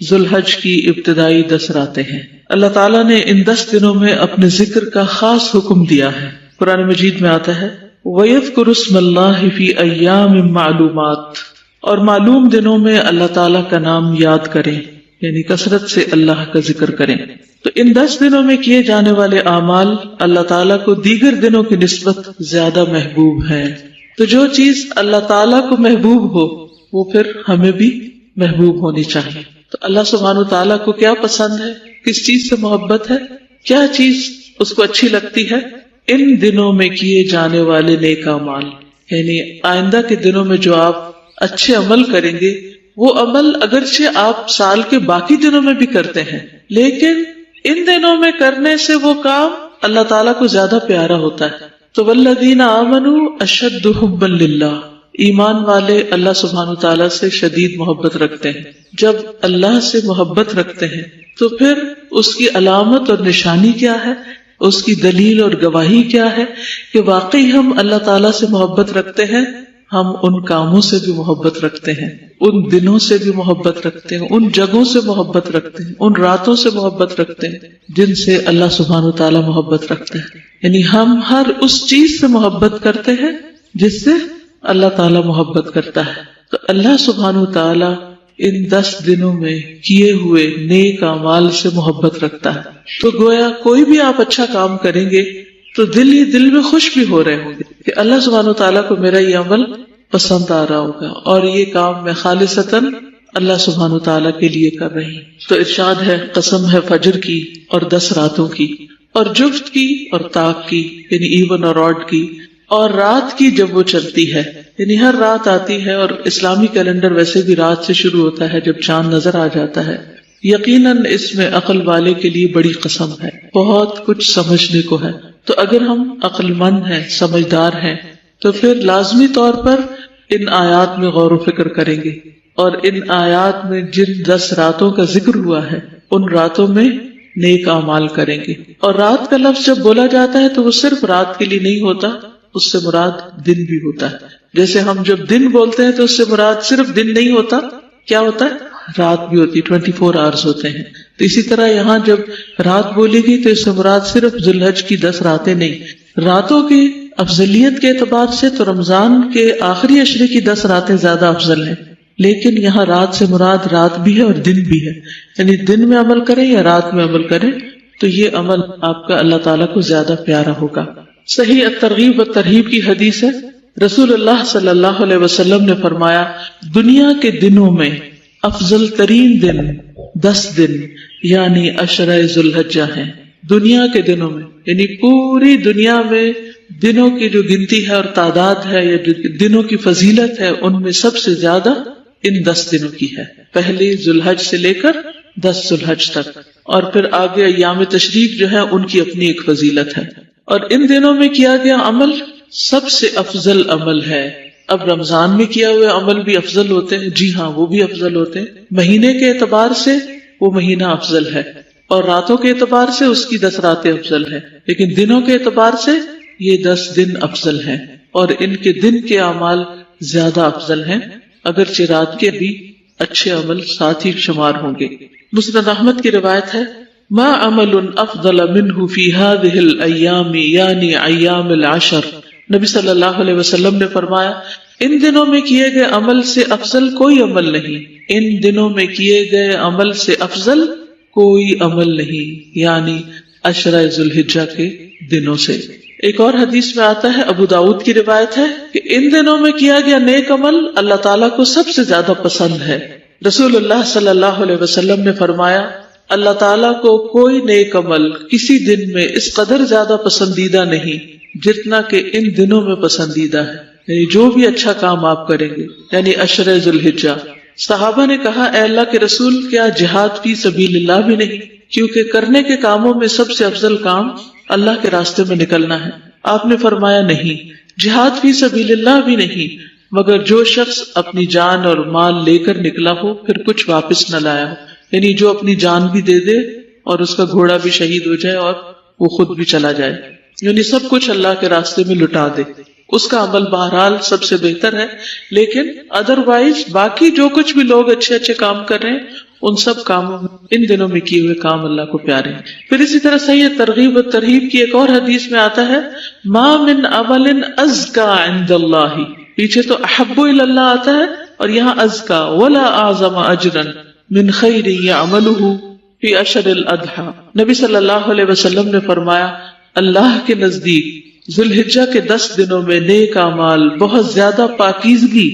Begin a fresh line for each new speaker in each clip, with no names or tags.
ذوالحج کی ابتدائی 10 راتیں ہیں. اللہ تعالیٰ نے ان 10 دنوں میں اپنے ذکر کا خاص حکم دیا ہے. قرآن مجید میں آتا ہے وَيَذْكُرُ اسْمَ اللَّهِ فِي أَيَّامٍ مَّعْلُومَاتٍ، اور معلوم دنوں میں اللہ تعالیٰ کا نام یاد کریں، یعنی کثرت سے اللہ کا ذکر کریں. تو ان 10 دنوں میں کیے جانے والے اعمال اللہ تعالیٰ کو دیگر دنوں کی نسبت زیادہ محبوب ہیں. تو جو چیز اللہ تعالیٰ کو محبوب ہو وہ پھر ہمیں بھی محبوب ہونی چاہیے. تو اللہ سبحانہ وتعالیٰ کو کیا پسند ہے، کس چیز سے محبت ہے، کیا چیز اس کو اچھی لگتی ہے؟ ان دنوں میں کیے جانے والے نیک اعمال. یعنی آئندہ کے دنوں میں جو آپ اچھے عمل کریں گے وہ عمل اگرچہ آپ سال کے باقی دنوں میں بھی کرتے ہیں، لیکن ان دنوں میں کرنے سے وہ کام اللہ تعالیٰ کو زیادہ پیارا ہوتا ہے. تو والذین آمنوا اشد حبا للہ، ایمان والے اللہ سبحانہ وتعالیٰ سے شدید محبت رکھتے ہیں. جب اللہ سے محبت رکھتے ہیں تو پھر اس کی علامت اور نشانی کیا ہے، اس کی دلیل اور گواہی کیا ہے کہ واقعی ہم اللہ تعالیٰ سے محبت رکھتے ہیں. ہم ان کاموں سے بھی محبت رکھتے ہیں، ان دنوں سے بھی محبت رکھتے ہیں، ان جگہوں سے محبت رکھتے ہیں، ان راتوں سے محبت رکھتے ہیں جن سے اللہ سبحانہ وتعالیٰ محبت رکھتے ہیں. یعنی ہم ہر اس چیز سے محبت کرتے ہیں جس سے اللہ تعالیٰ محبت کرتا ہے. تو اللہ سبحانہ وتعالیٰ ان 10 دنوں میں کیے ہوئے نیک اعمال سے محبت رکھتا ہے. تو گویا کوئی بھی آپ اچھا کام کریں گے تو دل ہی دل میں خوش بھی ہو رہے ہوں گے کہ اللہ سبحانہ وتعالیٰ کو میرا یہ عمل پسند آ رہا ہوگا اور یہ کام میں خالصتاً اللہ سبحانہ وتعالیٰ کے لیے کر رہی ہوں. تو ارشاد ہے قسم ہے فجر کی اور 10 راتوں کی اور جفت کی اور طاق کی، یعنی ایون اور آڈ کی، اور رات کی جب وہ چلتی ہے، یعنی ہر رات آتی ہے. اور اسلامی کیلنڈر ویسے بھی رات سے شروع ہوتا ہے جب چاند نظر آ جاتا ہے. یقیناً اس میں عقل والے کے لیے بڑی قسم ہے، بہت کچھ سمجھنے کو ہے. تو اگر ہم عقل مند ہیں، سمجھدار ہیں، تو پھر لازمی طور پر ان آیات میں غور و فکر کریں گے، اور ان آیات میں جن 10 راتوں کا ذکر ہوا ہے ان راتوں میں نیک اعمال کریں گے. اور رات کا لفظ جب بولا جاتا ہے تو وہ صرف رات کے لیے نہیں ہوتا، اس سے مراد دن بھی ہوتا ہے. جیسے ہم جب دن بولتے ہیں تو اس سے مراد صرف دن نہیں ہوتا، کیا ہوتا ہے؟ رات بھی ہوتی، 24 آورز ہوتے ہیں. تو اسی طرح یہاں جب رات بولی گئی تو اس سے مراد صرف ذوالحج کی 10 راتیں نہیں. راتوں کی افضلیت کے اعتبار سے تو رمضان کے آخری عشرے کی 10 راتیں زیادہ افضل ہیں، لیکن یہاں رات سے مراد رات بھی ہے اور دن بھی ہے. یعنی دن میں عمل کریں یا رات میں عمل کریں تو یہ عمل آپ کا اللہ تعالیٰ کو زیادہ پیارا ہوگا. صحیح الترغیب والترہیب کی حدیث ہے، رسول اللہ صلی اللہ علیہ وسلم نے فرمایا دنیا کے دنوں میں افضل ترین دن 10 دن یعنی عشرہ ذوالحجہ ہیں. دنیا کے دنوں میں یعنی پوری دنیا میں دنوں کی جو گنتی ہے اور تعداد ہے یا جو دنوں کی فضیلت ہے ان میں سب سے زیادہ ان 10 دنوں کی ہے. پہلی ذوالحج سے لے کر 10 ذوالحج تک، اور پھر آگے ایام تشریق جو ہے ان کی اپنی ایک فضیلت ہے. اور ان دنوں میں کیا گیا عمل سب سے افضل عمل ہے. اب رمضان میں کیا ہوئے عمل بھی افضل ہوتے ہیں، جی ہاں وہ بھی افضل ہوتے ہیں. مہینے کے اعتبار سے وہ مہینہ افضل ہے، اور راتوں کے اعتبار سے اس کی 10 راتیں افضل ہیں، لیکن دنوں کے اعتبار سے یہ 10 دن افضل ہیں، اور ان کے دن کے اعمال زیادہ افضل ہیں، اگرچہ رات کے بھی اچھے عمل ساتھ ہی شمار ہوں گے. مسند احمد کی روایت ہے ما عمل افضل منه في هذه الايام یعنی ایام العشر. نبی صلی اللہ علیہ وسلم نے فرمایا ان دنوں میں کیے گئے عمل سے افضل کوئی عمل نہیں، ان دنوں میں کیے گئے عمل سے افضل کوئی عمل نہیں، یعنی عشرہ ذوالحجہ کے دنوں سے. ایک اور حدیث میں آتا ہے، ابو داؤد کی روایت ہے کہ ان دنوں میں کیا گیا نیک عمل اللہ تعالیٰ کو سب سے زیادہ پسند ہے. رسول اللہ صلی اللہ علیہ وسلم نے فرمایا اللہ تعالیٰ کو کوئی نیک عمل کسی دن میں اس قدر زیادہ پسندیدہ نہیں جتنا کہ ان دنوں میں پسندیدہ ہے. یعنی جو بھی اچھا کام آپ کریں گے، یعنی عشرہ ذوالحجہ. صحابہ نے کہا اے اللہ کے رسول کیا جہاد فی سبیل اللہ بھی نہیں؟ کیونکہ کرنے کے کاموں میں سب سے افضل کام اللہ کے راستے میں نکلنا ہے. آپ نے فرمایا نہیں، جہاد فی سبیل اللہ بھی نہیں، مگر جو شخص اپنی جان اور مال لے کر نکلا ہو پھر کچھ واپس نہ لایا ہو. یعنی جو اپنی جان بھی دے دے اور اس کا گھوڑا بھی شہید ہو جائے اور وہ خود بھی چلا جائے، یعنی سب کچھ اللہ کے راستے میں لٹا دے، اس کا عمل بہرحال سب سے بہتر ہے. لیکن ادروائز باقی جو کچھ بھی لوگ اچھے اچھے کام کر رہے ہیں ان سب کاموں میں ان دنوں میں کیے ہوئے کام اللہ کو پیارے ہیں. پھر اسی طرح صحیح ترغیب و ترہیب کی ایک اور حدیث میں آتا ہے ما من عمل ازکا عند اللہ، پیچھے تو احب الی اللہ آتا ہے اور یہاں ازکا ولا اعظم اجرا من خیر یعملہ فی اشر الاضحی. نبی صلی اللہ علیہ وسلم نے فرمایا اللہ کے نزدیک ذوالحجہ کے 10 دنوں میں نیک اعمال بہت زیادہ پاکیزگی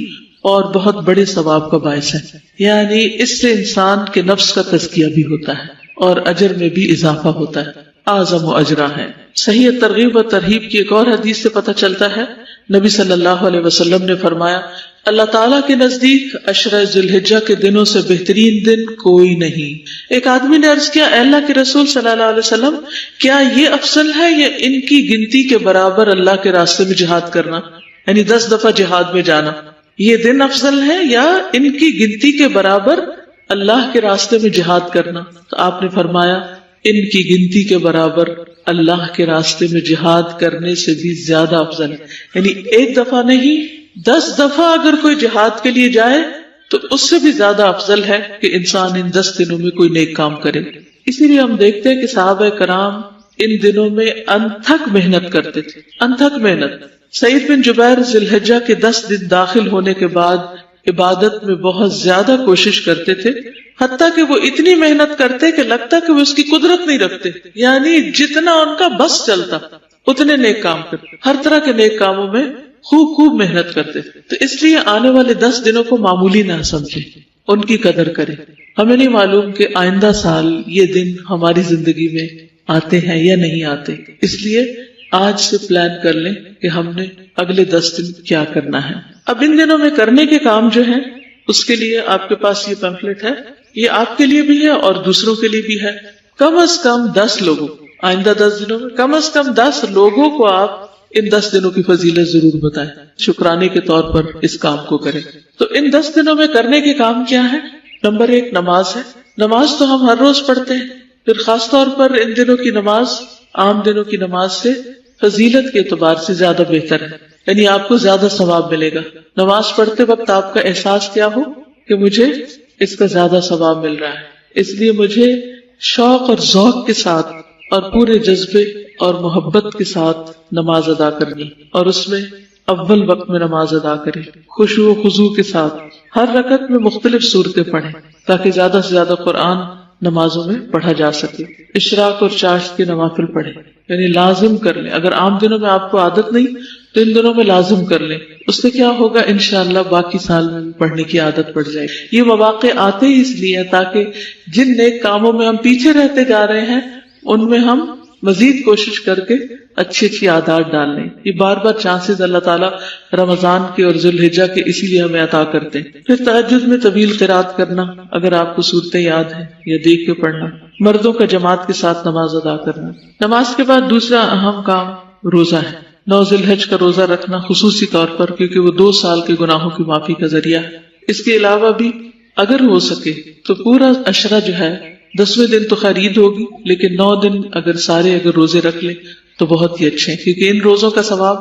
اور بہت بڑے ثواب کا باعث ہے. یعنی اس سے انسان کے نفس کا تزکیہ بھی ہوتا ہے اور اجر میں بھی اضافہ ہوتا ہے. اعظم و اجرا ہے. صحیح ترغیب و ترہیب کی ایک اور حدیث سے پتہ چلتا ہے نبی صلی اللہ علیہ وسلم نے فرمایا اللہ تعالیٰ کے نزدیک عشرہ ذوالحجہ کے دنوں سے بہترین دن کوئی نہیں. ایک آدمی نے عرض کیا اے اللہ کے رسول صلی اللہ علیہ وسلم کیا یہ افضل ہے یا ان کی گنتی کے برابر اللہ کے راستے میں جہاد کرنا، یعنی 10 دفعہ جہاد میں جانا، یہ دن افضل ہے یا ان کی گنتی کے برابر اللہ کے راستے میں جہاد کرنا؟ تو آپ نے فرمایا ان کی گنتی کے برابر اللہ کے راستے میں جہاد کرنے سے بھی زیادہ افضل ہے. یعنی ایک دفعہ نہیں 10 دفعہ اگر کوئی جہاد کے لیے جائے تو اس سے بھی زیادہ افضل ہے کہ انسان ان 10 دنوں میں کوئی نیک کام کرے. اسی لیے ہم دیکھتے ہیں کہ صحابہ کرام ان دنوں میں انتھک محنت کرتے تھے، انتھک محنت. سعید بن جبیر ذوالحجہ کے 10 دن داخل ہونے کے بعد عبادت میں بہت زیادہ کوشش کرتے تھے، حتیٰ کہ وہ اتنی محنت کرتے کہ لگتا کہ وہ اس کی قدرت نہیں رکھتے، یعنی جتنا ان کا بس چلتا اتنے نیک کام کرتے، ہر طرح کے نیک کاموں میں خوب محنت کرتے. تو اس لیے آنے والے 10 دنوں کو معمولی نہ سمجھیں، ان کی قدر کریں. ہمیں نہیں معلوم کہ آئندہ سال یہ دن ہماری زندگی میں آتے ہیں یا نہیں آتے، اس لیے آج سے پلان کر لیں کہ ہم نے اگلے 10 دن کیا کرنا ہے. اب ان دنوں میں کرنے کے کام جو ہیں اس کے لیے آپ کے پاس یہ پیمفلٹ ہے، یہ آپ کے لیے بھی ہے اور دوسروں کے لیے بھی ہے. کم از کم 10 لوگوں، آئندہ 10 دنوں میں کم از کم 10 لوگوں کو آپ ان 10 دنوں کی فضیلت ضرور بتائیں، شکرانے کے طور پر اس کام کو کریں. تو ان 10 دنوں میں کرنے کے کام کیا ہے؟ نمبر 1 نماز ہے. نماز تو ہم ہر روز پڑھتے ہیں، پھر خاص طور پر ان دنوں کی نماز عام دنوں کی نماز سے فضیلت کے اعتبار سے زیادہ بہتر ہے، یعنی آپ کو زیادہ ثواب ملے گا. نماز پڑھتے وقت آپ کا احساس کیا ہو کہ مجھے اس کا زیادہ ثواب مل رہا ہے، اس لیے مجھے شوق اور ذوق کے ساتھ اور پورے جذبے اور محبت کے ساتھ نماز ادا کرنی، اور اس میں اول وقت میں نماز ادا کریں، خشوع و خضوع کے ساتھ. ہر رکعت میں مختلف صورتیں پڑھیں تاکہ زیادہ سے زیادہ قرآن نمازوں میں پڑھا جا سکے. اشراق اور چاشت کے نوافل پڑھیں، یعنی لازم کر لیں. اگر عام دنوں میں آپ کو عادت نہیں تو ان دنوں میں لازم کر لیں. اس سے کیا ہوگا انشاءاللہ باقی سال میں پڑھنے کی عادت پڑ جائے. یہ مواقع آتے ہی اس لیے ہیں تاکہ جن نیک کاموں میں ہم پیچھے رہتے جا رہے ہیں ان میں ہم مزید کوشش کر کے اچھی عادات ڈال لیں. یہ بار بار چانسز اللہ تعالیٰ رمضان کے اور ذوالحجہ کے اسی لیے ہمیں عطا کرتے ہیں. پھر تہجد میں طویل قرات کرنا اگر آپ کو صورتیں یاد ہیں یا دیکھ کے پڑھنا. مردوں کا جماعت کے ساتھ نماز ادا کرنا. نماز کے بعد دوسرا اہم کام روزہ ہے. 9 ذوالحجہ کا روزہ رکھنا خصوصی طور پر، کیونکہ وہ 2 سال کے گناہوں کی معافی کا ذریعہ ہے. اس کے علاوہ بھی اگر ہو سکے تو پورا عشرہ جو ہے 10ویں دن تو خیر عید ہوگی، لیکن 9 دن اگر سارے روزے رکھ لیں تو بہت ہی اچھے ہیں، کیونکہ ان روزوں کا ثواب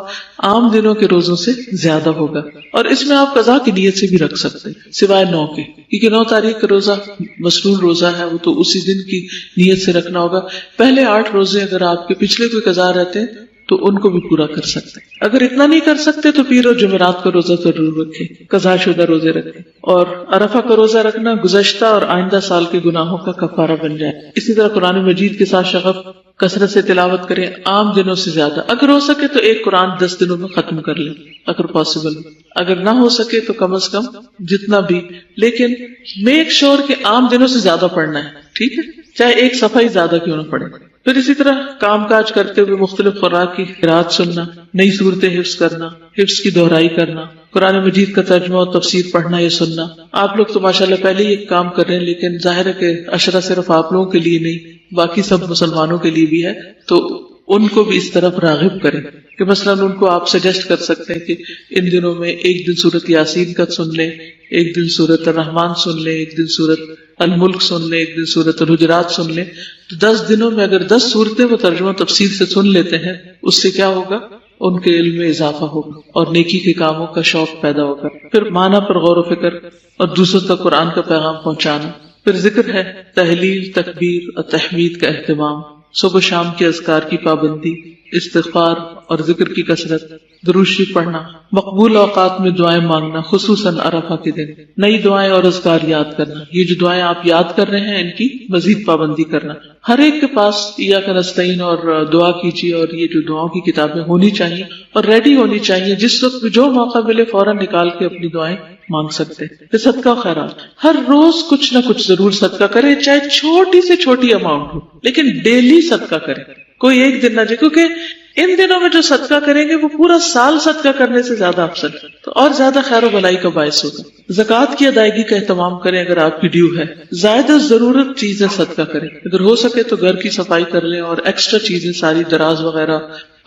عام دنوں کے روزوں سے زیادہ ہوگا. اور اس میں آپ قضا کی نیت سے بھی رکھ سکتے ہیں سوائے 9 کے، کیونکہ 9 تاریخ کا روزہ مسنون روزہ ہے، وہ تو اسی دن کی نیت سے رکھنا ہوگا. پہلے 8 روزے اگر آپ کے پچھلے کوئی قضا رہتے ہیں تو ان کو بھی پورا کر سکتے ہیں. اگر اتنا نہیں کر سکتے تو پیر اور جمعرات کا روزہ ضرور رکھیں، قضا شدہ روزے رکھیں. اور عرفہ کا روزہ رکھنا گزشتہ اور آئندہ سال کے گناہوں کا کفارہ بن جائے. اسی طرح قرآن مجید کے ساتھ شغف کثرت سے تلاوت کریں، عام دنوں سے زیادہ. اگر ہو سکے تو ایک قرآن 10 دنوں میں ختم کر لیں اگر پاسبل. اگر نہ ہو سکے تو کم از کم جتنا بھی، لیکن میک شور کہ عام دنوں سے زیادہ پڑھنا ہے، ٹھیک ہے، چاہے ایک صفحہ ہی زیادہ کیوں نہ پڑھے. پھر اسی طرح کام کاج کرتے ہوئے مختلف خوراک کی قرات سننا، نئی صورتیں حفظ کرنا، حفظ کی دہرائی کرنا، قرآن مجید کا ترجمہ اور تفسیر پڑھنا یا سننا. آپ لوگ تو ماشاءاللہ پہلے ہی ایک کام کر رہے ہیں، لیکن ظاہر ہے کہ عشرہ صرف آپ لوگوں کے لیے نہیں باقی سب مسلمانوں کے لیے بھی ہے، تو ان کو بھی اس طرف راغب کریں کہ مثلاً ان کو آپ سجیسٹ کر سکتے ہیں کہ ان دنوں میں ایک دن سورت یاسین کا سن لیں، ایک دن سورت الرحمن سن لیں، ایک دن سورت الملک سن لیں، ایک دن سورت الحجرات سن لیں. تو 10 دنوں میں اگر 10 صورتیں وہ ترجمہ تفسیر سے سن لیتے ہیں، اس سے کیا ہوگا؟ ان کے علم میں اضافہ ہوگا اور نیکی کے کاموں کا شوق پیدا ہوگا. پھر معنی پر غور و فکر اور دوسروں تک قرآن کا پیغام پہنچانا. پھر ذکر ہے تحلیل، تکبیر اور تحمید کا اہتمام، صبح شام کے اذکار کی پابندی، استغفار اور ذکر کی کثرت، درود شریف پڑھنا، مقبول اوقات میں دعائیں مانگنا، خصوصاً عرفہ کے دن، نئی دعائیں اور اذکار یاد کرنا، یہ جو دعائیں آپ یاد کر رہے ہیں ان کی مزید پابندی کرنا۔ ہر ایک کے پاس ایاک نستعین اور دعا کیجیے اور یہ جو دعاؤں کی کتابیں ہونی چاہیے اور ریڈی ہونی چاہیے، جس وقت جو موقع ملے فوراً نکال کے اپنی دعائیں مانگ سکتے ہیں۔ پھر صدقہ و خیرات، ہر روز کچھ نہ کچھ ضرور صدقہ کرے، چاہے چھوٹی سے چھوٹی اماؤنٹ ہو، لیکن ڈیلی صدقہ کرے، کوئی ایک دن نہ جائے، کیونکہ ان دنوں میں جو صدقہ کریں گے وہ پورا سال صدقہ کرنے سے زیادہ افضل ہے، تو اور زیادہ خیر و بھلائی کا باعث ہوگا۔ زکوٰۃ کی ادائیگی کا اہتمام کریں اگر آپ کی ڈیو ہے، زائد ضرورت چیزیں صدقہ کریں، اگر ہو سکے تو گھر کی صفائی کر لیں اور ایکسٹرا چیزیں ساری دراز وغیرہ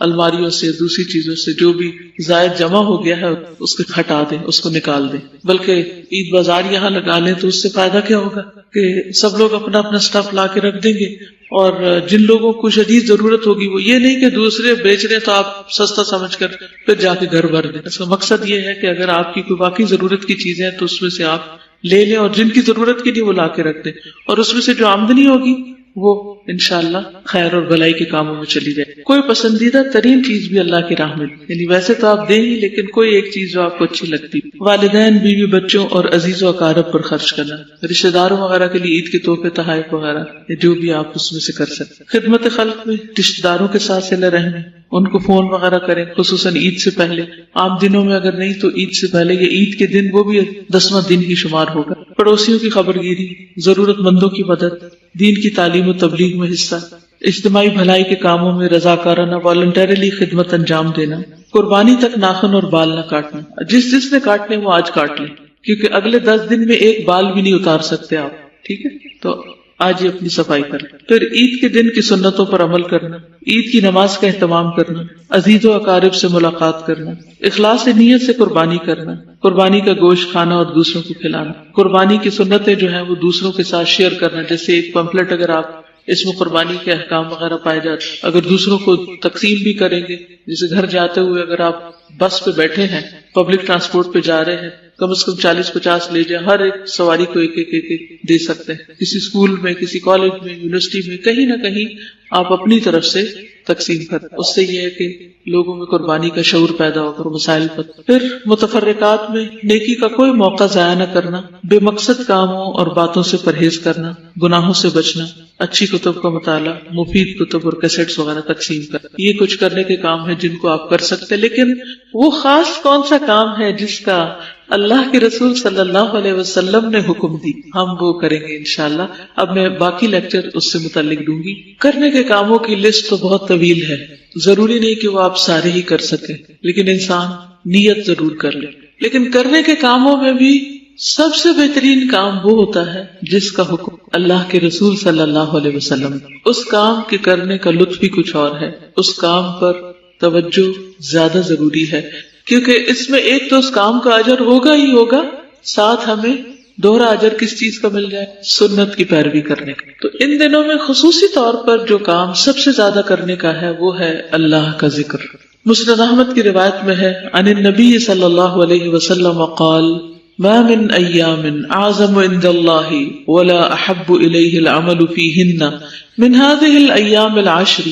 الماریوں سے دوسری چیزوں سے جو بھی زائد جمع ہو گیا ہے اس کو ہٹا دیں، اس کو نکال دیں، بلکہ عید بازار یہاں لگا لیں تو اس سے فائدہ کیا ہوگا کہ سب لوگ اپنا اپنا سٹف لا کے رکھ دیں گے، اور جن لوگوں کو شدید ضرورت ہوگی وہ یہ نہیں کہ دوسرے بیچ رہے تو آپ سستا سمجھ کر پھر جا کے گھر بھر دیں۔ اس کا مقصد یہ ہے کہ اگر آپ کی کوئی واقعی ضرورت کی چیزیں ہیں تو اس میں سے آپ لے لیں، اور جن کی ضرورت کی نہیں وہ لا کے رکھ دیں، اور اس میں سے جو آمدنی ہوگی وہ انشاءاللہ خیر اور بھلائی کے کاموں میں چلی جائے۔ کوئی پسندیدہ ترین چیز بھی اللہ کی راہ میں، یعنی ویسے تو آپ دیں ہی، لیکن کوئی ایک چیز جو آپ کو اچھی لگتی، والدین، بیوی، بچوں اور عزیز و اقارب پر خرچ کرنا، رشتہ داروں وغیرہ کے لیے عید کے تحفے، تحائف وغیرہ، جو بھی آپ اس میں سے کر سکتے۔ خدمت خلق میں رشتہ داروں کے ساتھ صلہ رحمی، ان کو فون وغیرہ کریں، خصوصاً عید سے پہلے، عام دنوں میں اگر نہیں تو عید سے پہلے یا عید کے دن، وہ بھی 10واں دن ہی شمار ہوگا۔ پڑوسیوں کی خبر گیری، ضرورت مندوں کی مدد، دین کی تعلیم و تبلیغ میں حصہ، اجتماعی بھلائی کے کاموں میں رضاکارانہ والنٹریلی خدمت انجام دینا، قربانی تک ناخن اور بال نہ کاٹنا، جس نے کاٹنے وہ آج کاٹ لیں، کیونکہ اگلے 10 دن میں ایک بال بھی نہیں اتار سکتے آپ، ٹھیک ہے، تو آج ہی اپنی صفائی کریں۔ پھر عید کے دن کی سنتوں پر عمل کرنا، عید کی نماز کا اہتمام کرنا، عزیز و اقارب سے ملاقات کرنا، اخلاص نیت سے قربانی کرنا، قربانی کا گوشت کھانا اور دوسروں کو کھلانا، قربانی کی سنتیں جو ہیں وہ دوسروں کے ساتھ شیئر کرنا، جیسے ایک پمفلٹ اگر آپ اس میں قربانی کے احکام وغیرہ پائے جاتے، اگر دوسروں کو تقسیم بھی کریں گے، جیسے گھر جاتے ہوئے اگر آپ بس پہ بیٹھے ہیں، پبلک ٹرانسپورٹ پہ جا رہے ہیں، کم از کم 40-50 لے جائیں، ہر ایک سواری کو ایک دے سکتے ہیں، کسی اسکول میں، کسی کالج میں، یونیورسٹی میں، کہیں نہ کہیں آپ اپنی طرف سے تقسیم کریں، اس سے یہ ہے کہ لوگوں میں قربانی کا شعور پیدا ہوگا، مسائل پر۔ پھر متفرقات میں نیکی کا کوئی موقع ضائع نہ کرنا، بے مقصد کاموں اور باتوں سے پرہیز کرنا، گناہوں سے بچنا، اچھی کتب کا مطالعہ، مفید کتب اور کیسٹس وغیرہ تقسیم کرنا، یہ کچھ کرنے کے کام ہیں جن کو آپ کر سکتے ہیں، لیکن وہ خاص کون سا کام ہے جس کا اللہ کے رسول صلی اللہ علیہ وسلم نے حکم دی، ہم وہ کریں گے انشاءاللہ۔ اب میں باقی لیکچر اس سے متعلق دوں گی۔ کرنے کے کاموں کی لسٹ تو بہت طویل ہے، ضروری نہیں کہ وہ آپ سارے ہی کر سکیں، لیکن انسان نیت ضرور کر لے۔ لیکن کرنے کے کاموں میں بھی سب سے بہترین کام وہ ہوتا ہے جس کا حکم اللہ کے رسول صلی اللہ علیہ وسلم، اس کام کے کرنے کا لطف بھی کچھ اور ہے، اس کام پر توجہ زیادہ ضروری ہے، کیونکہ اس میں ایک تو اس کام کا اجر ہوگا ہی ہوگا، ساتھ ہمیں دوہرا اجر کس چیز کا مل جائے؟ سنت کی پیروی کرنے کا۔ تو ان دنوں میں خصوصی طور پر جو کام سب سے زیادہ کرنے کا ہے وہ ہے اللہ کا ذکر۔ مسند احمد کی روایت میں ہے، عن النبی صلی اللہ علیہ وسلم قال ما من ایام اعظم عند اللہ ولا احب الیہ العمل فیہن من هذه الایام العشر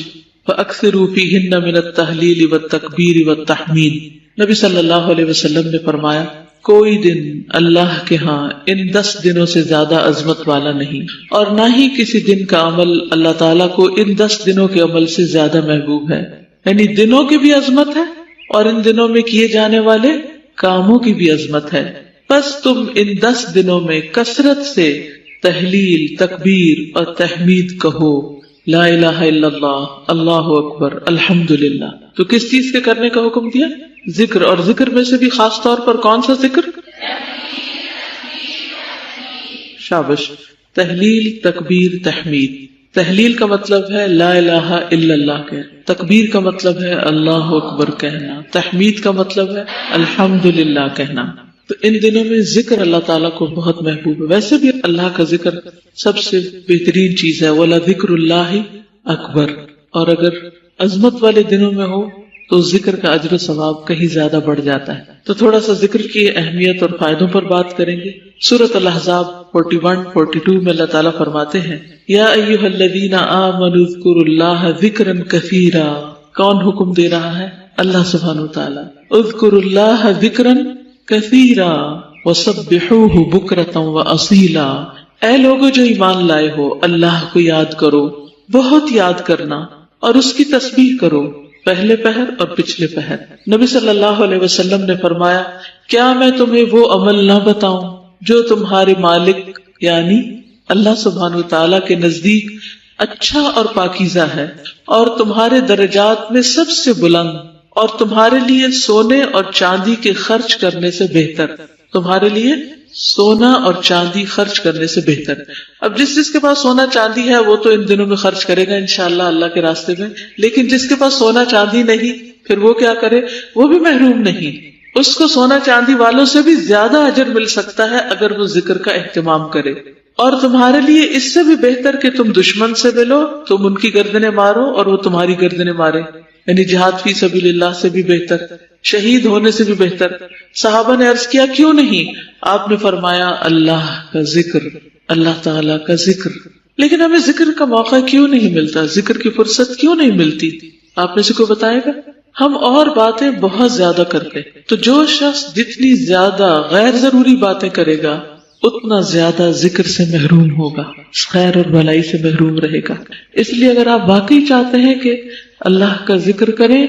فاکثروا فیہن من التہلیل والتکبیر والتحمید۔ نبی صلی اللہ علیہ وسلم نے فرمایا، کوئی دن اللہ کے ہاں ان 10 دنوں سے زیادہ عظمت والا نہیں، اور نہ ہی کسی دن کا عمل اللہ تعالیٰ کو ان 10 دنوں کے عمل سے زیادہ محبوب ہے۔ یعنی دنوں کی بھی عظمت ہے اور ان دنوں میں کیے جانے والے کاموں کی بھی عظمت ہے۔ بس تم ان 10 دنوں میں کثرت سے تحلیل، تکبیر اور تحمید کہو، لا الہ الا اللہ، اللہ اکبر، الحمدللہ۔ تو کس چیز کے کرنے کا حکم دیا؟ ذکر، اور ذکر میں سے بھی خاص طور پر کون سا ذکر؟ شابش، تحلیل، تکبیر، تحمید۔ تحلیل کا مطلب ہے لا الہ الا اللہ کہنا، تکبیر کا مطلب ہے اللہ اکبر کہنا، تحمید کا مطلب ہے الحمدللہ کہنا۔ تو ان دنوں میں ذکر اللہ تعالیٰ کو بہت محبوب ہے۔ ویسے بھی اللہ کا ذکر سب سے بہترین چیز ہے، وَلَذِكْرُ اللَّهِ أَكْبَرُ۔ اور اگر عظمت والے دنوں میں ہو تو ذکر کا اجر و ثواب کہیں زیادہ بڑھ جاتا ہے. تو تھوڑا سا ذکر کی اہمیت اور فائدوں پر بات کریں گے. سورۃ الاحزاب 41-42 میں اللہ تعالیٰ فرماتے ہیں یا ایھا الذین آمنوا اذکروا اللہ ذکرا کثیرا. کون حکم دے رہا ہے؟ اللہ سبحانہ وتعالی. اذکروا اللہ ذکرا کثیرا وسبحوہ بکرۃ واصیلا. اے لوگوں جو ایمان لائے ہو، اللہ کو یاد کرو، بہت یاد کرنا، اور اس کی تسبیح کرو پہلے پہر اور پچھلے پہر. نبی صلی اللہ علیہ وسلم نے فرمایا کیا میں تمہیں وہ عمل نہ بتاؤں جو تمہارے مالک یعنی اللہ سبحانہ وتعالی کے نزدیک اچھا اور پاکیزہ ہے، اور تمہارے درجات میں سب سے بلند، اور تمہارے لیے سونے اور چاندی کے خرچ کرنے سے بہتر. تمہارے لیے سونا اور چاندی خرچ کرنے سے بہتر. اب جس کے پاس سونا چاندی ہے وہ تو ان دنوں میں خرچ کرے گا انشاءاللہ اللہ کے راستے میں، لیکن جس کے پاس سونا چاندی نہیں پھر وہ کیا کرے؟ وہ بھی محروم نہیں. اس کو سونا چاندی والوں سے بھی زیادہ اجر مل سکتا ہے اگر وہ ذکر کا اہتمام کرے. اور تمہارے لیے اس سے بھی بہتر کہ تم دشمن سے ملو، تم ان کی گردنیں مارو اور وہ تمہاری گردنیں مارے. یعنی جہاد فی سبیل اللہ سے بھی بہتر، شہید ہونے سے بھی بہتر. صحابہ نے عرض کیا کیوں نہیں؟ آپ نے فرمایا اللہ کا ذکر، اللہ تعالی کا ذکر. لیکن ہمیں ذکر کا موقع کیوں نہیں ملتا؟ ذکر کی فرصت کیوں نہیں ملتی؟ آپ میں سے کوئی بتائے گا؟ ہم اور باتیں بہت زیادہ کرتے، تو جو شخص جتنی زیادہ غیر ضروری باتیں کرے گا اتنا زیادہ ذکر سے محروم ہوگا، خیر اور بھلائی سے محروم رہے گا. اس لیے اگر آپ واقعی چاہتے ہیں کہ اللہ کا ذکر کریں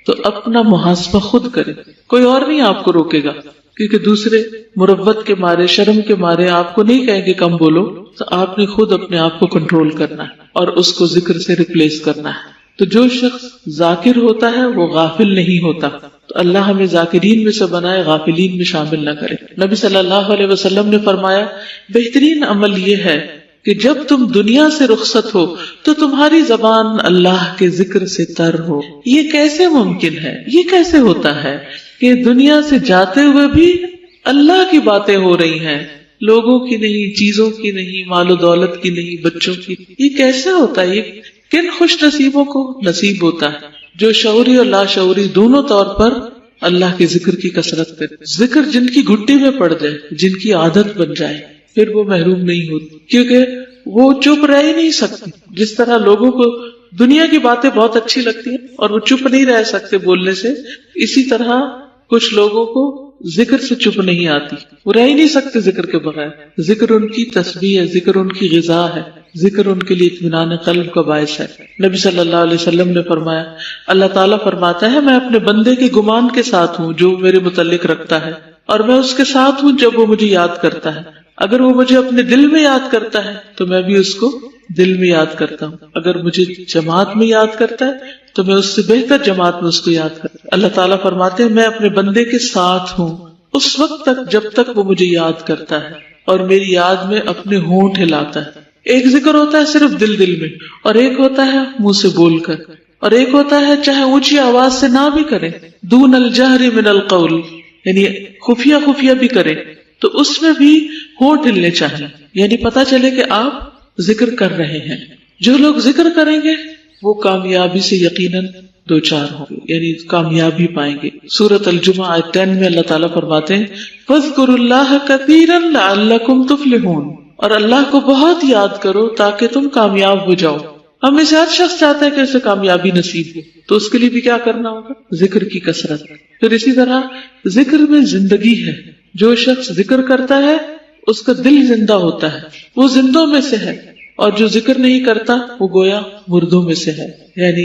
تو اپنا محاسبہ خود کریں. کوئی اور نہیں آپ کو روکے گا، کیونکہ دوسرے مروت کے مارے، شرم کے مارے آپ کو نہیں کہیں کہ کم بولو. تو آپ نے خود اپنے آپ کو کنٹرول کرنا ہے اور اس کو ذکر سے ریپلیس کرنا ہے. تو جو شخص ذاکر ہوتا ہے وہ غافل نہیں ہوتا. تو اللہ ہمیں ذاکرین میں سے بنائے، غافلین میں شامل نہ کرے. نبی صلی اللہ علیہ وسلم نے فرمایا بہترین عمل یہ ہے کہ جب تم دنیا سے رخصت ہو تو تمہاری زبان اللہ کے ذکر سے تر ہو. یہ کیسے ممکن ہے؟ یہ کیسے ہوتا ہے کہ دنیا سے جاتے ہوئے بھی اللہ کی باتیں ہو رہی ہیں، لوگوں کی نہیں، چیزوں کی نہیں، مال و دولت کی نہیں، بچوں کی؟ یہ کیسے ہوتا ہے؟ یہ کن خوش نصیبوں کو نصیب ہوتا ہے جو شعوری اور لاشعوری دونوں طور پر اللہ کے ذکر کی کثرت کرے. ذکر جن کی گھٹی میں پڑ جائے، جن کی عادت بن جائے، پھر وہ محروم نہیں ہوتی، کیونکہ وہ چپ رہ ہی نہیں سکتی. جس طرح لوگوں کو دنیا کی باتیں بہت اچھی لگتی ہیں اور وہ چپ نہیں رہ سکتے بولنے سے، اسی طرح کچھ لوگوں کو ذکر سے چپ نہیں آتی، وہ رہ ہی نہیں سکتے ذکر کے بغیر. ذکر ان کی تسبیح ہے، ذکر ان کی غذا ہے، ذکر ان کے لیے اطمینان قلب کا باعث ہے. نبی صلی اللہ علیہ وسلم نے فرمایا اللہ تعالیٰ فرماتا ہے میں اپنے بندے کے گمان کے ساتھ ہوں جو میرے متعلق رکھتا ہے، اور میں اس کے ساتھ ہوں جب وہ مجھے یاد کرتا ہے. اگر وہ مجھے اپنے دل میں یاد کرتا ہے تو میں بھی اس کو دل میں یاد کرتا ہوں، اگر مجھے جماعت میں یاد کرتا ہے تو میں اس سے بہتر جماعت میں اس کو یاد کرتا ہوں. اللہ تعالیٰ فرماتے ہیں میں اپنے بندے کے ساتھ ہوں اس وقت تک جب تک وہ مجھے یاد کرتا ہے اور میری یاد میں اپنے ہونٹ ہلاتا ہے. ایک ذکر ہوتا ہے صرف دل میں، اور ایک ہوتا ہے منہ سے بول کر، اور ایک ہوتا ہے چاہے اونچی آواز سے نہ بھی کرے، دون الجہر من القول، یعنی خفیہ خفیہ بھی کرے، تو اس میں بھی ہونٹ ہلنے چاہیے، یعنی پتا چلے کہ آپ ذکر کر رہے ہیں. جو لوگ ذکر کریں گے وہ کامیابی سے یقیناً دو چار ہوں گے، یعنی کامیابی پائیں گے. سورۃ الجمعہ آیت 10 میں اللہ تعالیٰ فرماتے ہیں فاذکروا اللہ کثیرا لعلکم تفلحون، اور اللہ کو بہت یاد کرو تاکہ تم کامیاب ہو جاؤ. ہم میں سے ہر شخص چاہتا ہے کہ اسے کامیابی نصیب ہو، تو اس کے لیے بھی کیا کرنا ہوگا؟ ذکر کی کثرت. پھر اسی طرح ذکر میں زندگی ہے. جو شخص ذکر کرتا ہے اس کا دل زندہ ہوتا ہے، وہ زندوں میں سے ہے، اور جو ذکر نہیں کرتا وہ گویا مردوں میں سے ہے. یعنی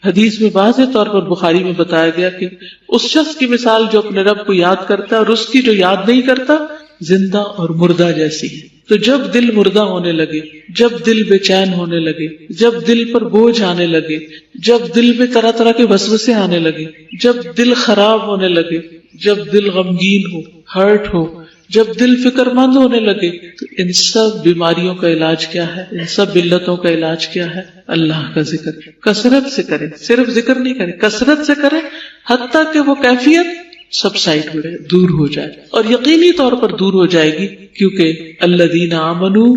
حدیث میں واضح طور پر بخاری میں بتایا گیا کہ اس شخص کی مثال جو اپنے رب کو یاد کرتا ہے اور اس کی جو یاد نہیں کرتا زندہ اور مردہ جیسی ہے. تو جب دل مردہ ہونے لگے، جب دل بے چین ہونے لگے، جب دل پر بوجھ آنے لگے، جب دل میں طرح طرح کے وسوسے آنے لگے، جب دل خراب ہونے لگے، جب دل غمگین ہو، ہرٹ ہو، جب دل فکر مند ہونے لگے، تو ان سب بیماریوں کا علاج کیا ہے؟ ان سب علتوں کا علاج کیا ہے؟ اللہ کا ذکر. کثرت سے کریں، صرف ذکر نہیں کریں، کثرت سے کریں، حتیٰ کہ وہ کیفیت سب سائڈ ہو جائے، دور ہو جائے، اور یقینی طور پر دور ہو جائے گی، کیونکہ الذین آمنوا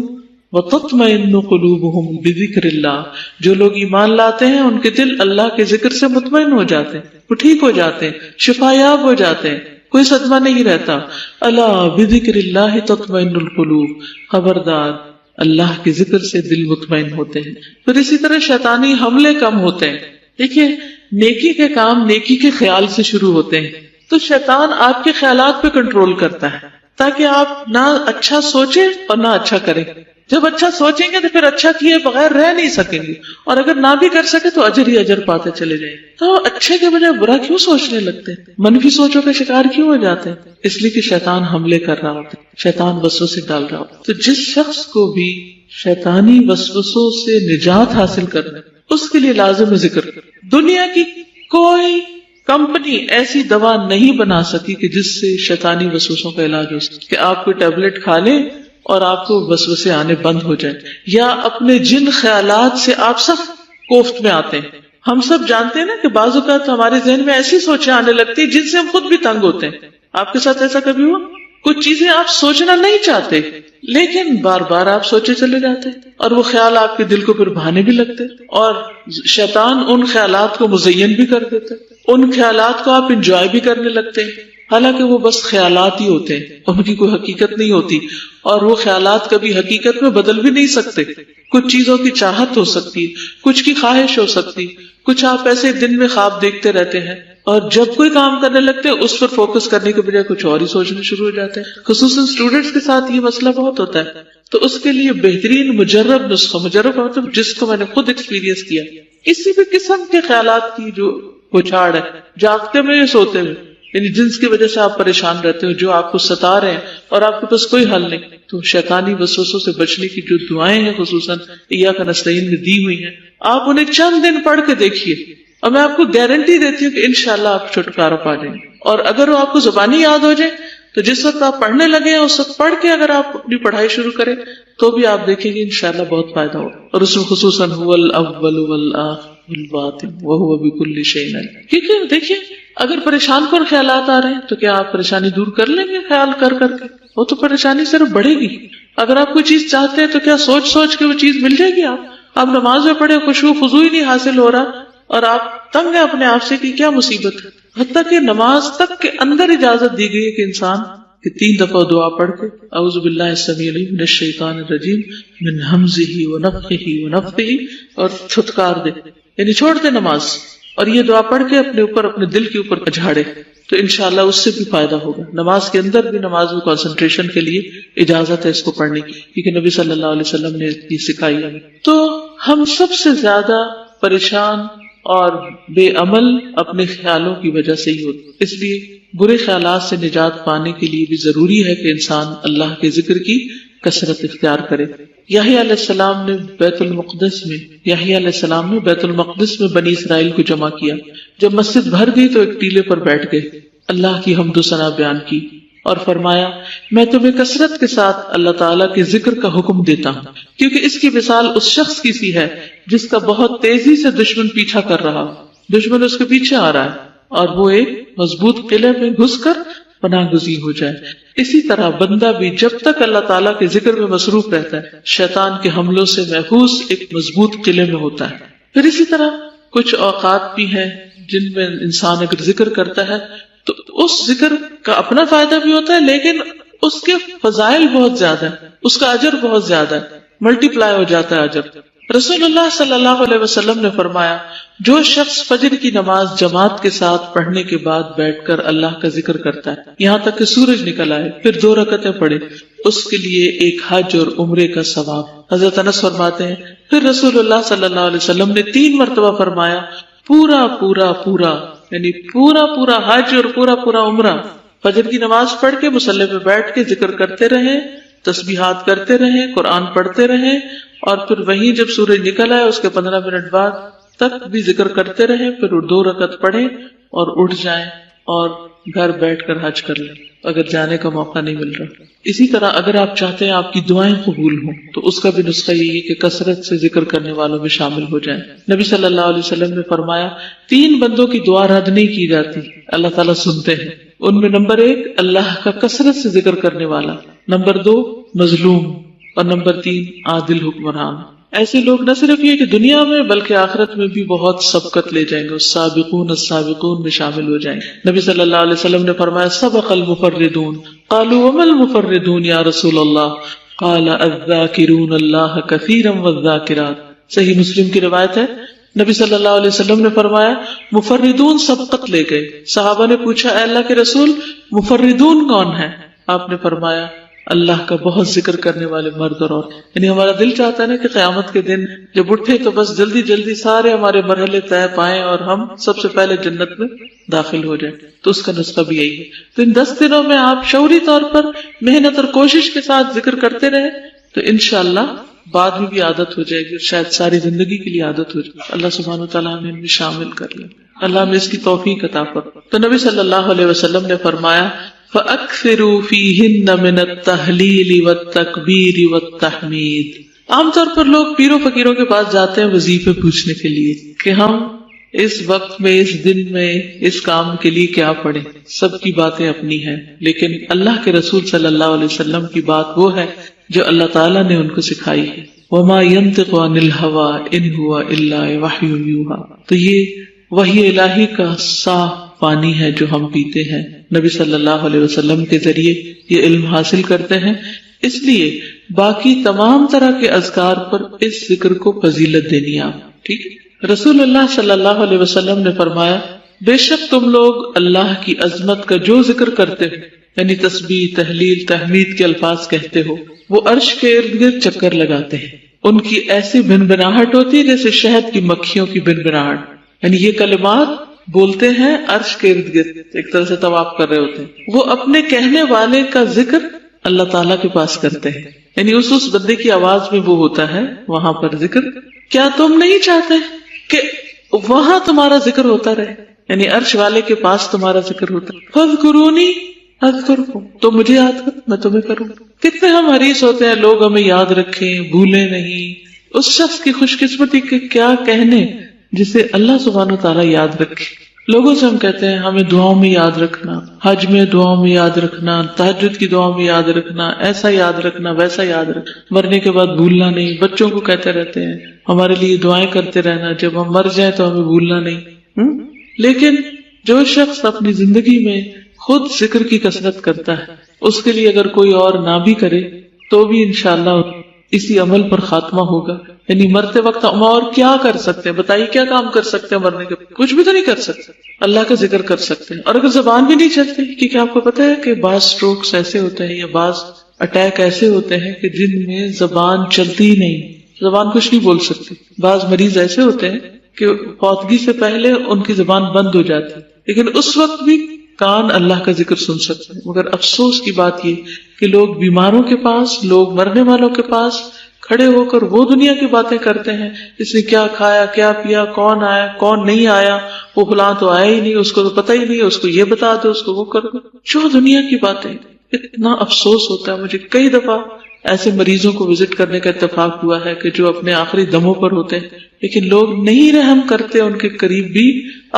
وَتَطْمَئِنُّ قُلُوبُهُمْ بِذِكْرِ اللَّهِ، جو لوگ ایمان لاتے ہیں ان کے دل اللہ کے ذکر سے مطمئن ہو جاتے ہیں، وہ ٹھیک ہو جاتے ہیں، شفایاب ہو جاتے ہیں، کوئی صدمہ نہیں رہتا. الا بذکر اللہ تطمئن القلوب، خبردار اللہ کے ذکر سے دل مطمئن ہوتے ہیں. پھر اسی طرح شیطانی حملے کم ہوتے ہیں. دیکھیے نیکی کے کام نیکی کے خیال سے شروع ہوتے ہیں، تو شیطان آپ کے خیالات پہ کنٹرول کرتا ہے تاکہ آپ نہ اچھا سوچیں اور نہ اچھا کریں. جب اچھا سوچیں گے تو پھر اچھا کیے بغیر رہ نہیں سکیں گے، اور اگر نہ بھی کر سکے تو اجر ہی اجر پاتے چلے جائیں. تو اچھے کے بجائے برا کیوں سوچنے لگتے ہیں، منفی سوچوں کا شکار کیوں ہو جاتے ہیں؟ اس لیے کہ شیطان حملے کر رہا ہوتا ہے، شیطان وسوسے ڈال رہا ہوتا ہے. تو جس شخص کو بھی شیطانی وسوسوں سے نجات حاصل کرنا اس کے لیے لازم ہے ذکر. دنیا کی کوئی کمپنی ایسی دوا نہیں بنا سکی کہ جس سے شیطانی وسوسوں کا علاج ہو سکے، کہ آپ کوئی ٹیبلٹ کھا لیں اور آپ کو وسوسے آنے بند ہو جائیں، یا اپنے جن خیالات سے آپ سخت کوفت میں آتے ہیں. ہم سب جانتے ہیں نا کہ بعض اوقات ہمارے ذہن میں ایسی سوچیں آنے لگتی ہیں جن سے ہم خود بھی تنگ ہوتے ہیں. آپ کے ساتھ ایسا کبھی ہوا؟ کچھ چیزیں آپ سوچنا نہیں چاہتے لیکن بار بار آپ سوچے چلے جاتے اور وہ خیال آپ کے دل کو پھر بھانے بھی لگتے، اور شیطان ان خیالات کو مزین بھی کر دیتا، ان خیالات کو آپ انجوائے بھی کرنے لگتے ہیں، حالانکہ وہ بس خیالات ہی ہوتے ہیں، ان کی کوئی حقیقت نہیں ہوتی، اور وہ خیالات کبھی حقیقت میں بدل بھی نہیں سکتے. کچھ چیزوں کی چاہت ہو سکتی، کچھ کی خواہش ہو سکتی، کچھ آپ ایسے دن میں خواب دیکھتے رہتے ہیں، اور جب کوئی کام کرنے لگتے ہیں اس پر فوکس کرنے کے بجائے کچھ اور ہی سوچنے شروع ہو جاتے ہیں. خصوصاً اسٹوڈینٹس کے ساتھ یہ مسئلہ بہت ہوتا ہے. تو اس کے لیے بہترین مجرب نسخہ، مجرب مطلب جس کو میں نے خود ایکسپیرینس کیا، کسی بھی قسم کے خیالات کی جو بچھاڑ ہے، جاگتے میں یا سوتے میں، یعنی جنس کی وجہ سے آپ پریشان رہتے ہو، جو آپ کو ستا رہے ہیں اور آپ کے پاس کوئی حل نہیں، تو شیطانی وسوسوں سے بچنے کی جو دعائیں ہیں خصوصاً ایاک نستعین میں دی ہوئی ہیں، آپ انہیں چند دن پڑھ کے دیکھیے اور میں آپ کو گارنٹی دیتی ہوں کہ انشاءاللہ آپ چھٹکارا پا جائیں گے. اور اگر وہ آپ کو زبانی یاد ہو جائے تو جس وقت آپ پڑھنے لگے ہیں اس وقت پڑھ کے اگر آپ اپنی پڑھائی شروع کریں تو بھی آپ دیکھیں گے انشاءاللہ بہت فائدہ ہوگا. اور اس میں خصوصاً هو الاول والآخر والباطن وهو بكل شيء عليم. کیونکہ دیکھیے اگر پریشان کن خیالات آ رہے ہیں تو کیا آپ پریشانی دور کر لیں گے خیال کر کر کے؟ وہ تو پریشانی صرف بڑھے گی. اگر آپ کوئی چیز چاہتے ہیں تو کیا سوچ سوچ کے وہ چیز مل جائے گی؟ آپ نماز میں پڑھے خشوع خضوع ہی نہیں حاصل ہو رہا اور آپ تنگ ہیں اپنے آپ سے کہ کیا مصیبت ہے. حتیٰ کہ نماز تک کے اندر اجازت دی گئی ہے کہ انسان کہ 3 دفعہ دعا پڑھ کے اعوذ باللہ السمیع العلیم من الشیطان الرجیم من ہمزہ ونفخہ ونفثہ اور چھٹکار دے، یعنی چھوڑ دے نماز اور یہ دعا پڑھ کے اپنے اوپر اپنے دل کے اوپر جھاڑے تو انشاءاللہ اس سے بھی فائدہ ہوگا. نماز کے اندر بھی نماز میں کنسنٹریشن کے لیے اجازت ہے اس کو پڑھنے کی، کیونکہ نبی صلی اللہ علیہ وسلم نے یہ سکھائی ہمیں. تو ہم سب سے زیادہ پریشان اور بے عمل اپنے خیالوں کی وجہ سے ہی ہوتے، اس لیے برے خیالات سے نجات پانے کے لیے بھی ضروری ہے کہ انسان اللہ کے ذکر کی کثرت اختیار کرے. یحییٰ علیہ السلام نے بیت المقدس میں بنی اسرائیل کو جمع کیا. جب مسجد بھر گئی تو ایک ٹیلے پر بیٹھ گئے، اللہ کی حمد و ثنا بیان کی اور فرمایا میں تمہیں کثرت کے ساتھ اللہ تعالیٰ کے ذکر کا حکم دیتا ہوں، کیونکہ اس کی مثال اس شخص کی سی ہے جس کا بہت تیزی سے دشمن پیچھا کر رہا، دشمن اس کے پیچھے آ رہا ہے اور وہ ایک مضبوط قلعے میں گھس کر پناہ گزین ہو جائے. اسی طرح بندہ بھی جب تک اللہ تعالیٰ کے ذکر میں مصروف رہتا ہے شیطان کے حملوں سے محفوظ ایک مضبوط قلعے میں ہوتا ہے. پھر اسی طرح کچھ اوقات بھی ہیں جن میں انسان اگر ذکر کرتا ہے تو اس ذکر کا اپنا فائدہ بھی ہوتا ہے لیکن اس کے فضائل بہت زیادہ ہے، اس کا اجر بہت زیادہ ہے، ملٹی پلائی ہو جاتا ہے اجر. رسول اللہ صلی اللہ علیہ وسلم نے فرمایا جو شخص فجر کی نماز جماعت کے ساتھ پڑھنے کے بعد بیٹھ کر اللہ کا ذکر کرتا ہے یہاں تک کہ سورج نکل آئے پھر 2 رکعتیں پڑھے اس کے لیے ایک حج اور عمرے کا ثواب. حضرت انس فرماتے ہیں پھر رسول اللہ صلی اللہ علیہ وسلم نے 3 مرتبہ فرمایا پورا پورا پورا، یعنی پورا پورا حج اور پورا پورا عمرہ. فجر کی نماز پڑھ کے مصلی پہ بیٹھ کے ذکر کرتے رہیں، تسبیحات کرتے رہیں، قرآن پڑھتے رہیں اور پھر وہیں جب سورج نکل آئے اس کے 15 منٹ بعد تک بھی ذکر کرتے رہیں، پھر 2 رکعت پڑھیں اور اٹھ جائیں اور گھر بیٹھ کر حج کر لیں اگر جانے کا موقع نہیں مل رہا. اسی طرح اگر آپ چاہتے ہیں آپ کی دعائیں قبول ہوں تو اس کا بھی نسخہ یہی ہے کہ کثرت سے ذکر کرنے والوں میں شامل ہو جائیں. نبی صلی اللہ علیہ وسلم نے فرمایا 3 بندوں کی دعا رد نہیں کی جاتی، اللہ تعالیٰ سنتے ہیں. ان میں نمبر 1 اللہ کا کثرت سے ذکر کرنے والا، نمبر 2 مظلوم اور نمبر 3 عادل حکمران. ایسے لوگ نہ صرف یہ کہ دنیا میں بلکہ آخرت میں بھی بہت سبقت لے جائیں گے، السابقون السابقون میں شامل ہو جائیں گے. نبی صلی اللہ علیہ وسلم نے فرمایا سبق المفردون قالوا وما المفردون یا رسول اللہ قال الذاکرون اللہ کثیرا والذاکرات. صحیح مسلم کی روایت ہے، نبی صلی اللہ علیہ وسلم نے فرمایا مفردون سبقت لے گئے. صحابہ نے پوچھا اے اللہ کے رسول مفردون کون ہے؟ آپ نے فرمایا اللہ کا بہت ذکر کرنے والے مرد اور عورت. یعنی ہمارا دل چاہتا ہے نا کہ قیامت کے دن جب اٹھے تو بس جلدی جلدی سارے ہمارے مرحلے طے پائیں اور ہم سب سے پہلے جنت میں داخل ہو جائیں. تو اس کا نسخہ بھی یہی ہے. تو ان 10 دنوں میں آپ شعوری طور پر محنت اور کوشش کے ساتھ ذکر کرتے رہے تو انشاءاللہ بعد میں بھی عادت ہو جائے گی، شاید ساری زندگی کے لیے عادت ہو جائے گی. اللہ سبحانہ وتعالیٰ ہمیں ان میں شامل کر لے. اللہ ہمیں اس کی توفیق عطا فرمائے. تو نبی صلی اللہ علیہ وسلم نے فرمایا فَأَكْثِرُوا فِيهِنَّ مِنَ التَّهْلِيلِ وَالتَّكْبِيرِ وَالتَّحْمِيدِ. عام طور پر لوگ پیروں فقیروں کے پاس جاتے ہیں وظیفے پوچھنے کے لیے کہ ہم اس وقت میں اس دن میں اس کام کے لیے کیا پڑھیں. سب کی باتیں اپنی ہیں، لیکن اللہ کے رسول صلی اللہ علیہ وسلم کی بات وہ ہے جو اللہ تعالیٰ نے ان کو سکھائی ہے. وَمَا يَنطِقُ عَنِ الْهَوَىٰ إِنْ هُوَ إِلَّا وَحْيٌ يُوحَىٰ. تو یہ وحی الہی کا صاف پانی ہے جو ہم پیتے ہیں. نبی صلی اللہ علیہ وسلم کے ذریعے یہ علم حاصل کرتے ہیں، اس لیے باقی تمام طرح کے اذکار پر اس ذکر کو فضیلت دینی آپ. ٹھیک ہے. رسول اللہ صلی اللہ علیہ وسلم نے فرمایا بے شک تم لوگ اللہ کی عظمت کا جو ذکر کرتے ہو، یعنی تسبیح تحلیل تحمید کے الفاظ کہتے ہو، وہ عرش کے ارد گرد چکر لگاتے ہیں. ان کی ایسی بھنبھناہٹ ہوتی ہے جیسے شہد کی مکھیوں کی بھنبھناہٹ. یعنی یہ کلمات بولتے ہیں عرش کے ارد گرد، ایک طرح سے طواف کر رہے ہوتے ہیں. وہ اپنے کہنے والے کا ذکر اللہ تعالیٰ کے پاس کرتے ہیں، یعنی اس بندے کی آواز میں وہ ہوتا ہے وہاں پر ذکر. کیا تم نہیں چاہتے کہ وہاں تمہارا ذکر ہوتا رہے، یعنی عرش والے کے پاس تمہارا ذکر ہوتا ہے. فاذکرونی اذکرکم، تو مجھے یاد کر میں تمہیں کروں. کتنے ہم حریص ہوتے ہیں لوگ ہمیں یاد رکھیں، بھولیں نہیں. اس شخص کی خوش قسمتی کے کیا کہنے جسے اللہ سبحانہ وتعالیٰ یاد رکھے. لوگوں سے ہم کہتے ہیں ہمیں دعاؤں میں یاد رکھنا، حج میں دعاؤں میں یاد رکھنا، تہجد کی دعاؤں میں یاد رکھنا، ایسا یاد رکھنا ویسا یاد رکھنا، مرنے کے بعد بھولنا نہیں. بچوں کو کہتے رہتے ہیں ہمارے لیے دعائیں کرتے رہنا، جب ہم مر جائیں تو ہمیں بھولنا نہیں. لیکن جو شخص اپنی زندگی میں خود ذکر کی کثرت کرتا ہے، اس کے لیے اگر کوئی اور نہ بھی کرے تو بھی انشاءاللہ اسی عمل پر خاتمہ ہوگا. یعنی مرتے وقت ہم اور کیا کر سکتے ہیں؟ بتائیے کیا کام کر سکتے ہیں مرنے کے بعد؟ کچھ بھی تو نہیں کر سکتے. اللہ کا ذکر کر سکتے ہیں. اور اگر زبان بھی نہیں چلتی، کیونکہ آپ کو پتا ہے کہ بعض سٹروکس ایسے ہوتے ہیں یا بعض اٹیک ایسے ہوتے ہیں کہ جن میں زبان چلتی ہی نہیں، زبان کچھ نہیں بول سکتی. بعض مریض ایسے ہوتے ہیں کہ فوتگی سے پہلے ان کی زبان بند ہو جاتی، لیکن اس وقت بھی کان اللہ کا ذکر سن سکتے ہیں. مگر افسوس کی بات یہ کہ لوگ بیماروں کے پاس، لوگ مرنے والوں کے پاس کھڑے ہو کر وہ دنیا کی باتیں کرتے ہیں، اس نے کیا کھایا کیا پیا، کون آیا کون نہیں آیا، وہ فلاں تو آیا ہی نہیں، اس کو تو پتہ ہی نہیں، اس کو یہ بتا دو، اس کو وہ کر دو. جو دنیا کی باتیں. اتنا افسوس ہوتا ہے. مجھے کئی دفعہ ایسے مریضوں کو وزٹ کرنے کا اتفاق ہوا ہے کہ جو اپنے آخری دموں پر ہوتے ہیں، لیکن لوگ نہیں رحم کرتے ان کے قریب بھی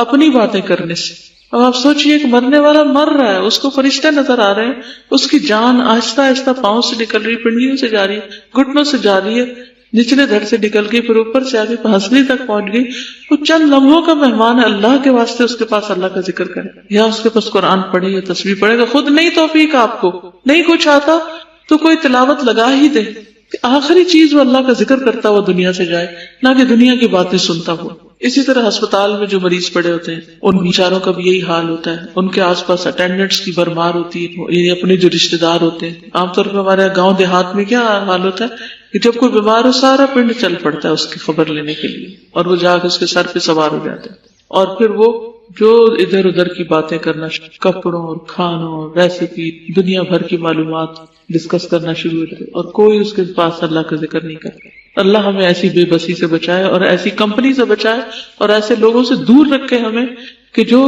اپنی باتیں کرنے سے. اب آپ سوچئے کہ مرنے والا مر رہا ہے، اس کو فرشتے نظر آ رہے ہیں، اس کی جان آہستہ آہستہ پاؤں سے نکل رہی، پنڈلیوں سے جا رہی ہے، گھٹنوں سے جا رہی ہے، نچلے دھڑ سے نکل گئی، پھر اوپر سے آگے ہنسلی تک پہنچ گئی. وہ چند لمحوں کا مہمان ہے. اللہ کے واسطے اس کے پاس اللہ کا ذکر کرے، یا اس کے پاس قرآن پڑھے یا تسبیح پڑھے گا. خود نہیں توفیق آپ کو، نہیں کچھ آتا تو کوئی تلاوت لگا ہی دے. آخری چیز وہ اللہ کا ذکر کرتا ہوا دنیا سے جائے، نہ کہ دنیا کی باتیں سنتا ہوا. اسی طرح ہسپتال میں جو مریض پڑے ہوتے ہیں ان بیچاروں کا بھی یہی حال ہوتا ہے. ان کے آس پاس اٹینڈنٹس کی بھرمار ہوتی ہے، یعنی اپنے جو رشتے دار ہوتے ہیں. عام طور پر ہمارے گاؤں دیہات میں کیا حال ہوتا ہے کہ جب کوئی بیمار ہو سارا پنڈ چل پڑتا ہے اس کی خبر لینے کے لیے، اور وہ جا کے اس کے سر پہ سوار ہو جاتے ہیں، اور پھر وہ جو ادھر ادھر کی باتیں کرنا، کپڑوں اور کھانوں اور ریسیپی، دنیا بھر کی معلومات ڈسکس کرنا شروع ہو جائے، اور کوئی اس کے پاس اللہ کا ذکر نہیں کرتا. اللہ ہمیں ایسی بے بسی سے بچائے اور ایسی کمپنی سے بچائے اور ایسے لوگوں سے دور رکھے ہمیں کہ جو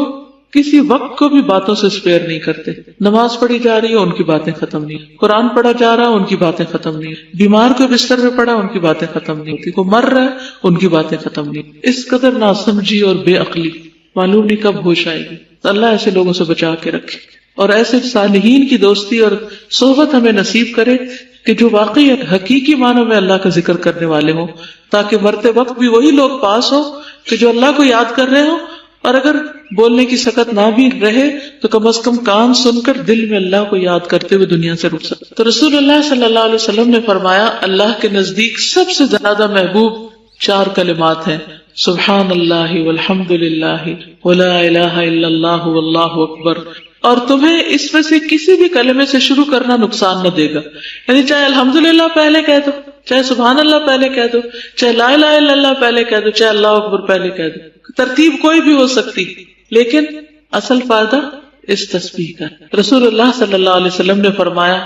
کسی وقت کو بھی باتوں سے اسپیئر نہیں کرتے. نماز پڑھی جا رہی ہے ان کی باتیں ختم نہیں، قرآن پڑھا جا رہا ہے ان کی باتیں ختم نہیں، بیمار کو بستر پہ پڑا ان کی باتیں ختم نہیں ہوتی، کوئی مر رہا ہے ان کی باتیں ختم نہیں. اس قدر ناسمجھی اور بے عقلی معلوم نہیں کب ہوش آئے گی. اللہ ایسے لوگوں سے بچا کے رکھے. اور ایسے صالحین کی دوستی اور صحبت ہمیں نصیب کرے کہ جو واقعی حقیقی معنوں میں اللہ کا ذکر کرنے والے ہوں، تاکہ مرتے وقت بھی وہی لوگ پاس ہو کہ جو اللہ کو یاد کر رہے ہوں، اور اگر بولنے کی سکت نہ بھی رہے تو کم از کم کان سن کر دل میں اللہ کو یاد کرتے ہوئے دنیا سے رک سکتے۔ تو رسول اللہ صلی اللہ علیہ وسلم نے فرمایا اللہ کے نزدیک سب سے زیادہ محبوب 4 کلمات ہیں، سبحان اللہ والحمد للہ ولا الہ الا اللہ واللہ اکبر، اور تمہیں اس میں سے کسی بھی کلمے سے شروع کرنا نقصان نہ دے گا، یعنی چاہے الحمدللہ پہلے کہہ دو، چاہے سبحان اللہ پہلے کہہ دو، چاہے لا الہ الا اللہ پہلے کہہ دو، چاہے اللہ اکبر پہلے کہہ دو، ترتیب کوئی بھی ہو سکتی، لیکن اصل فائدہ اس تسبیح کا۔ رسول اللہ صلی اللہ علیہ وسلم نے فرمایا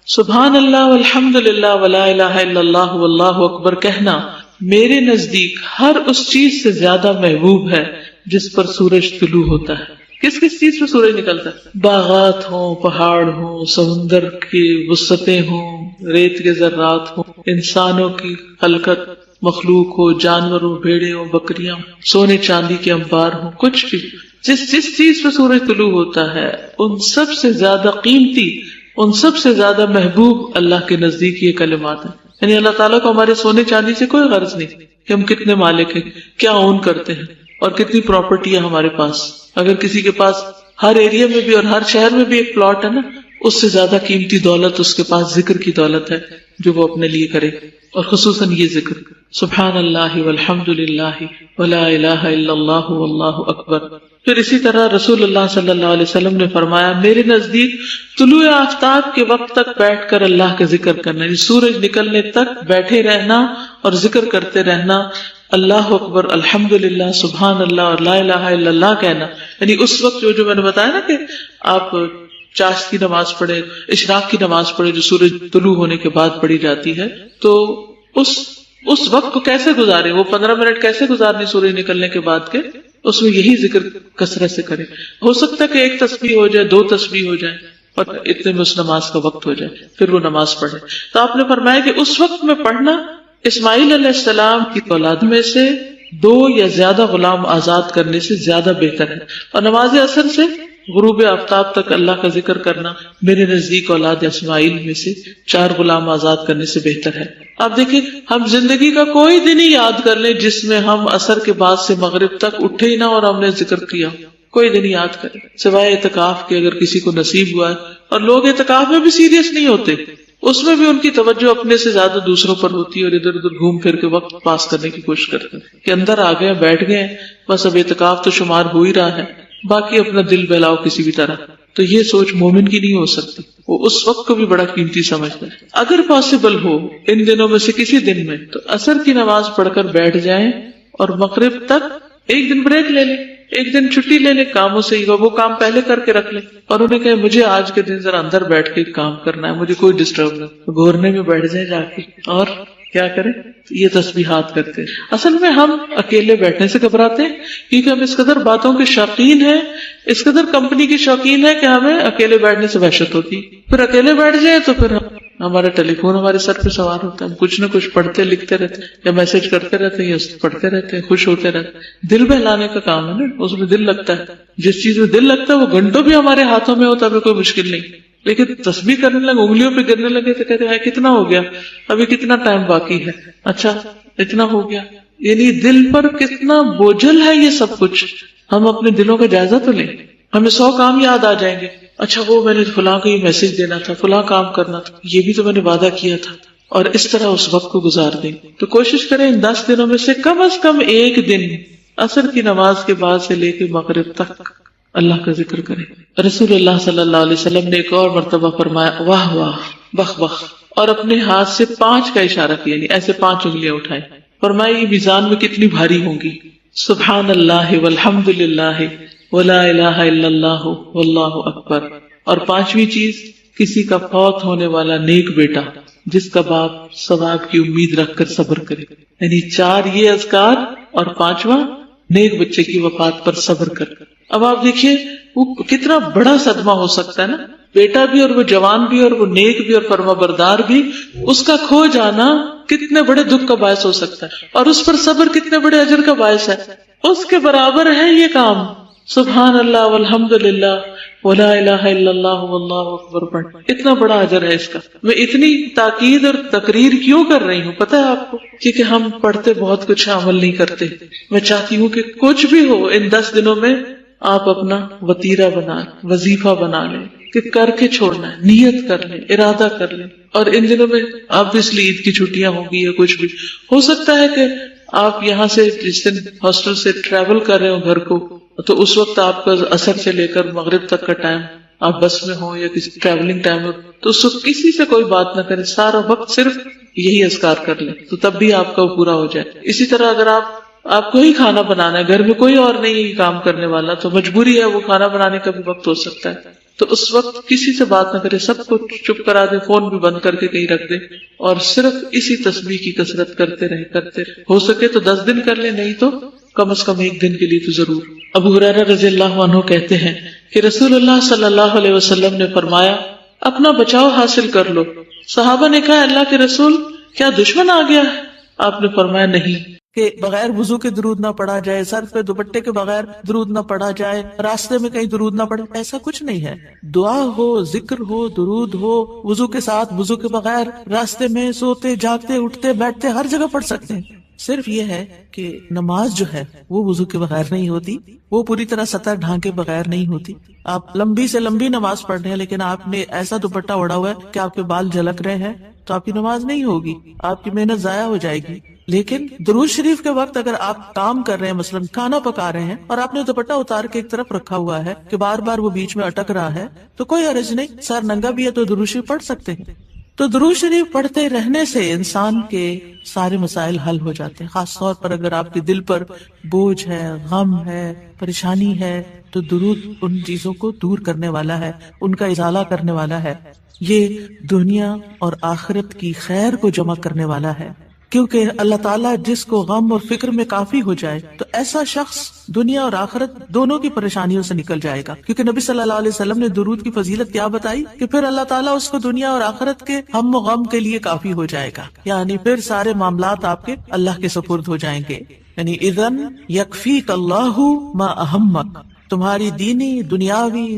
سبحان اللہ والحمد للہ ولا الہ الا اللہ واللہ اکبر کہنا میرے نزدیک ہر اس چیز سے زیادہ محبوب ہے جس پر سورج طلوع ہوتا ہے۔ کس کس چیز پہ سورج نکلتا ہے؟ باغات ہوں، پہاڑ ہوں، سمندر کی وسعتیں ہوں، ریت کے ذرات ہوں، انسانوں کی خلقت مخلوق ہو، جانور ہو، بھیڑے ہو، بکریاں، سونے چاندی کے انبار ہوں، کچھ بھی جس چیز پہ سورج طلوع ہوتا ہے ان سب سے زیادہ قیمتی، ان سب سے زیادہ محبوب اللہ کے نزدیک یہ کلمات ہیں۔ یعنی اللہ تعالیٰ کو ہمارے سونے چاندی سے کوئی غرض نہیں کہ ہم کتنے مالک ہیں، کیا اون کرتے ہیں اور کتنی پراپرٹی ہے ہمارے پاس۔ اگر کسی کے پاس ہر ایریا میں بھی اور ہر شہر میں بھی ایک پلاٹ ہے نا، اس سے زیادہ قیمتی دولت اس کے پاس ذکر کی دولت ہے جو وہ اپنے لیے کرے، اور خصوصاً یہ ذکر سبحان اللہ والحمد للہ ولا الہ الا اللہ واللہ اکبر۔ پھر اسی طرح رسول اللہ صلی اللہ علیہ وسلم نے فرمایا میرے نزدیک طلوع آفتاب کے وقت تک بیٹھ کر اللہ کا ذکر کرنا، یعنی سورج نکلنے تک بیٹھے رہنا اور ذکر کرتے رہنا، اللہ اکبر، الحمدللہ، سبحان اللہ اور لا الہ الا اللہ کہنا، یعنی اس وقت جو میں نے بتایا نا کہ آپ چاشت کی نماز پڑھے، اشراق کی نماز پڑھے جو سورج طلوع ہونے کے بعد پڑھی جاتی ہے، تو اس وقت کو کیسے گزارے، وہ 15 منٹ کیسے گزارنے سورج نکلنے کے بعد کے، اس میں یہی ذکر کثرت سے کرے۔ ہو سکتا ہے کہ 1 تسبیح ہو جائے، 2 تسبیح ہو جائے، اور اتنے میں اس نماز کا وقت ہو جائے، پھر وہ نماز پڑھے۔ تو آپ نے فرمایا کہ اس وقت میں پڑھنا اسماعیل علیہ السلام کی اولاد میں سے 2 یا زیادہ غلام آزاد کرنے سے زیادہ بہتر ہے، اور نماز عصر سے غروب آفتاب تک اللہ کا ذکر کرنا میرے نزدیک اولاد اسماعیل میں سے 4 غلام آزاد کرنے سے بہتر ہے۔ آپ دیکھیں ہم زندگی کا کوئی دن ہی یاد کر لیں جس میں ہم عصر کے بعد سے مغرب تک اٹھے ہی نہ اور ہم نے ذکر کیا، کوئی دن یاد کریں سوائے اعتکاف کے، اگر کسی کو نصیب ہوا ہے، اور لوگ اعتکاف میں بھی سیریس نہیں ہوتے، اس میں بھی ان کی توجہ اپنے سے زیادہ دوسروں پر ہوتی ہے اور ادھر ادھر گھوم پھر کے وقت پاس کرنے کی کوشش کرتے ہیں کہ اندر آ گئے، بیٹھ گئے، بس اب اعتکاف تو شمار ہو ہی رہا ہے، باقی اپنا دل بہلاؤ کسی بھی طرح۔ تو یہ سوچ مومن کی نہیں ہو سکتی، وہ اس وقت کو بھی بڑا قیمتی سمجھتا ہے۔ اگر پاسبل ہو ان دنوں میں سے کسی دن میں تو عصر کی نماز پڑھ کر بیٹھ جائیں اور مغرب تک 1 دن بریک لے لیں، 1 دن چھٹی لے لیں کاموں سے، وہ کام پہلے کر کے رکھ لیں، اور انہیں کہیں مجھے آج کے دن ذرا اندر بیٹھ کے کام کرنا ہے، مجھے کوئی ڈسٹرب نہ، گھورنے میں بیٹھ جائیں جا کے، اور کیا کریں، یہ تسبیحات کرتے ہیں۔ اصل میں ہم اکیلے بیٹھنے سے گھبراتے ہیں کیونکہ ہم اس قدر باتوں کے شوقین ہیں، اس قدر کمپنی کی شوقین ہے کہ ہمیں اکیلے بیٹھنے سے وحشت ہوتی، پھر اکیلے بیٹھ جائیں تو پھر ہمارا ٹیلی فون ہمارے سر پہ سوار ہوتا ہے، ہم کچھ نہ کچھ پڑھتے لکھتے رہتے ہیں یا میسج کرتے رہتے ہیں یا پڑھتے رہتے ہیں، خوش ہوتے رہتے ہیں۔ دل بہلانے کا کام ہے نا، اس میں دل لگتا ہے، جس چیز میں دل لگتا ہے وہ گھنٹوں بھی ہمارے ہاتھوں میں ہوتا ہے، کوئی مشکل نہیں، لیکن تسبیح کرنے لگے، انگلیوں پہ گرنے لگے تو کہتے ہیں کتنا ہو گیا، ابھی کتنا ٹائم باقی ہے، اچھا اتنا ہو گیا، یعنی دل پر کتنا بوجھل ہے یہ سب کچھ۔ ہم اپنے دلوں کا جائزہ تو لیں، ہمیں 100 کام یاد آ جائیں گے، اچھا وہ میں نے فلاں کو یہ میسج دینا تھا، فلاں کام کرنا تھا، یہ بھی تو میں نے وعدہ کیا تھا، اور اس طرح اس وقت کو گزار دیں۔ تو کوشش کریں ان 10 دنوں میں سے کم از کم 1 دن عصر کی نماز کے بعد سے لے کے مغرب تک اللہ کا ذکر کریں۔ رسول اللہ صلی اللہ علیہ وسلم نے ایک اور مرتبہ فرمایا واہ واہ بخ بخ، اور اپنے ہاتھ سے 5 کا اشارہ کیا، یعنی ایسے 5 انگلیاں اٹھائیں، فرمایا یہ میزان میں کتنی بھاری ہوں گی، سبحان اللہ والحمد للہ ولا الہ الا اللہ واللہ اکبر۔ اور 5ویں چیز، کسی کا فوت ہونے والا نیک بیٹا جس کا باپ ثواب کی امید رکھ کر صبر کرے، یعنی 4 یہ اذکار اور 5واں نیک بچے کی وفات پر صبر کر۔ اب آپ دیکھیے وہ کتنا بڑا صدمہ ہو سکتا ہے نا، بیٹا بھی اور وہ جوان بھی اور وہ نیک بھی اور فرما بردار بھی، اس کا کھو جانا کتنے بڑے دکھ کا باعث ہو سکتا ہے، اور اس پر صبر کتنے بڑے اجر کا باعث ہے۔ اس کے برابر ہے یہ کام، سبحان اللہ والحمد للہ وَلَا إِلَهَ إِلَّا اللَّهُ وَاللَّهُ أَكْبَرُ پڑھ، اتنا بڑا اجر ہے اس کا. میں اتنی تاکید اور تقریر کیوں کر رہی ہوں پتہ ہے آپ کو؟ کیونکہ ہم پڑھتے بہت کچھ عمل نہیں کرتے. میں چاہتی ہوں کہ کچھ بھی ہو ان 10 دنوں میں آپ اپنا وتیرہ بنا لیں، وظیفہ بنا لیں کہ کر کے چھوڑنا ہے، نیت کر لیں، ارادہ کر لیں. اور ان دنوں میں اب اس لیے عید کی چھٹیاں ہوں گی یا کچھ بھی ہو سکتا ہے کہ آپ یہاں سے جس دن ہاسٹل سے ٹریول کر رہے ہو گھر کو، تو اس وقت آپ کا عصر سے لے کر مغرب تک کا ٹائم آپ بس میں ہو یا کسی ٹریولنگ ٹائم ہو، تو اس وقت کسی سے کوئی بات نہ کریں، سارا وقت صرف یہی اذکار کر لیں تو تب بھی آپ کا پورا ہو جائے. اسی طرح اگر آپ کو ہی کھانا بنانا ہے، گھر میں کوئی اور نہیں کام کرنے والا، تو مجبوری ہے وہ کھانا بنانے کا بھی وقت ہو سکتا ہے، تو اس وقت کسی سے بات نہ کرے، سب کو چپ کرا دے، فون بھی بند کر کے کہیں رکھ دے اور صرف اسی تسبیح کی کثرت کرتے رہے. ہو سکے تو 10 دن کر لیں، نہیں تو کم از کم 1 دن کے لیے تو ضرور. ابو ہریرہ رضی اللہ عنہ کہتے ہیں کہ رسول اللہ صلی اللہ علیہ وسلم نے فرمایا اپنا بچاؤ حاصل کر لو. صحابہ نے کہا اللہ کے رسول کیا دشمن آ گیا ہے؟ آپ نے فرمایا نہیں، کہ بغیر وضو کے درود نہ پڑھا جائے، سر پہ دوپٹے کے بغیر درود نہ پڑھا جائے، راستے میں کہیں درود نہ پڑھے، ایسا کچھ نہیں ہے. دعا ہو، ذکر ہو، درود ہو، وضو کے ساتھ، وضو کے بغیر، راستے میں، سوتے جاگتے اٹھتے بیٹھتے ہر جگہ پڑھ سکتے ہیں. صرف یہ ہے کہ نماز جو ہے وہ وضو کے بغیر نہیں ہوتی، وہ پوری طرح سطر ڈھانکے بغیر نہیں ہوتی. آپ لمبی سے لمبی نماز پڑھ رہے ہیں لیکن آپ نے ایسا دوپٹہ اوڑا ہوا ہے کہ آپ کے بال جھلک رہے ہیں تو آپ کی نماز نہیں ہوگی، آپ کی محنت ضائع ہو جائے گی. لیکن درود شریف کے وقت اگر آپ کام کر رہے ہیں، مثلا کھانا پکا رہے ہیں اور آپ نے دوپٹہ اتار کے ایک طرف رکھا ہوا ہے کہ بار بار وہ بیچ میں اٹک رہا ہے، تو کوئی حرج نہیں، سر ننگا بھی ہے تو درود شریف پڑھ سکتے ہیں. تو درود شریف پڑھتے رہنے سے انسان کے سارے مسائل حل ہو جاتے ہیں. خاص طور پر اگر آپ کے دل پر بوجھ ہے، غم ہے، پریشانی ہے، تو درود ان چیزوں کو دور کرنے والا ہے، ان کا ازالہ کرنے والا ہے. یہ دنیا اور آخرت کی خیر کو جمع کرنے والا ہے، کیونکہ اللہ تعالیٰ جس کو غم اور فکر میں کافی ہو جائے تو ایسا شخص دنیا اور آخرت دونوں کی پریشانیوں سے نکل جائے گا. کیونکہ نبی صلی اللہ علیہ وسلم نے درود کی فضیلت کیا بتائی کہ پھر اللہ تعالیٰ اس کو دنیا اور آخرت کے ہم و غم کے لیے کافی ہو جائے گا، یعنی پھر سارے معاملات آپ کے اللہ کے سپرد ہو جائیں گے. یعنی اذن یکفیک اللہ ما اہمک، تمہاری دینی، دنیاوی،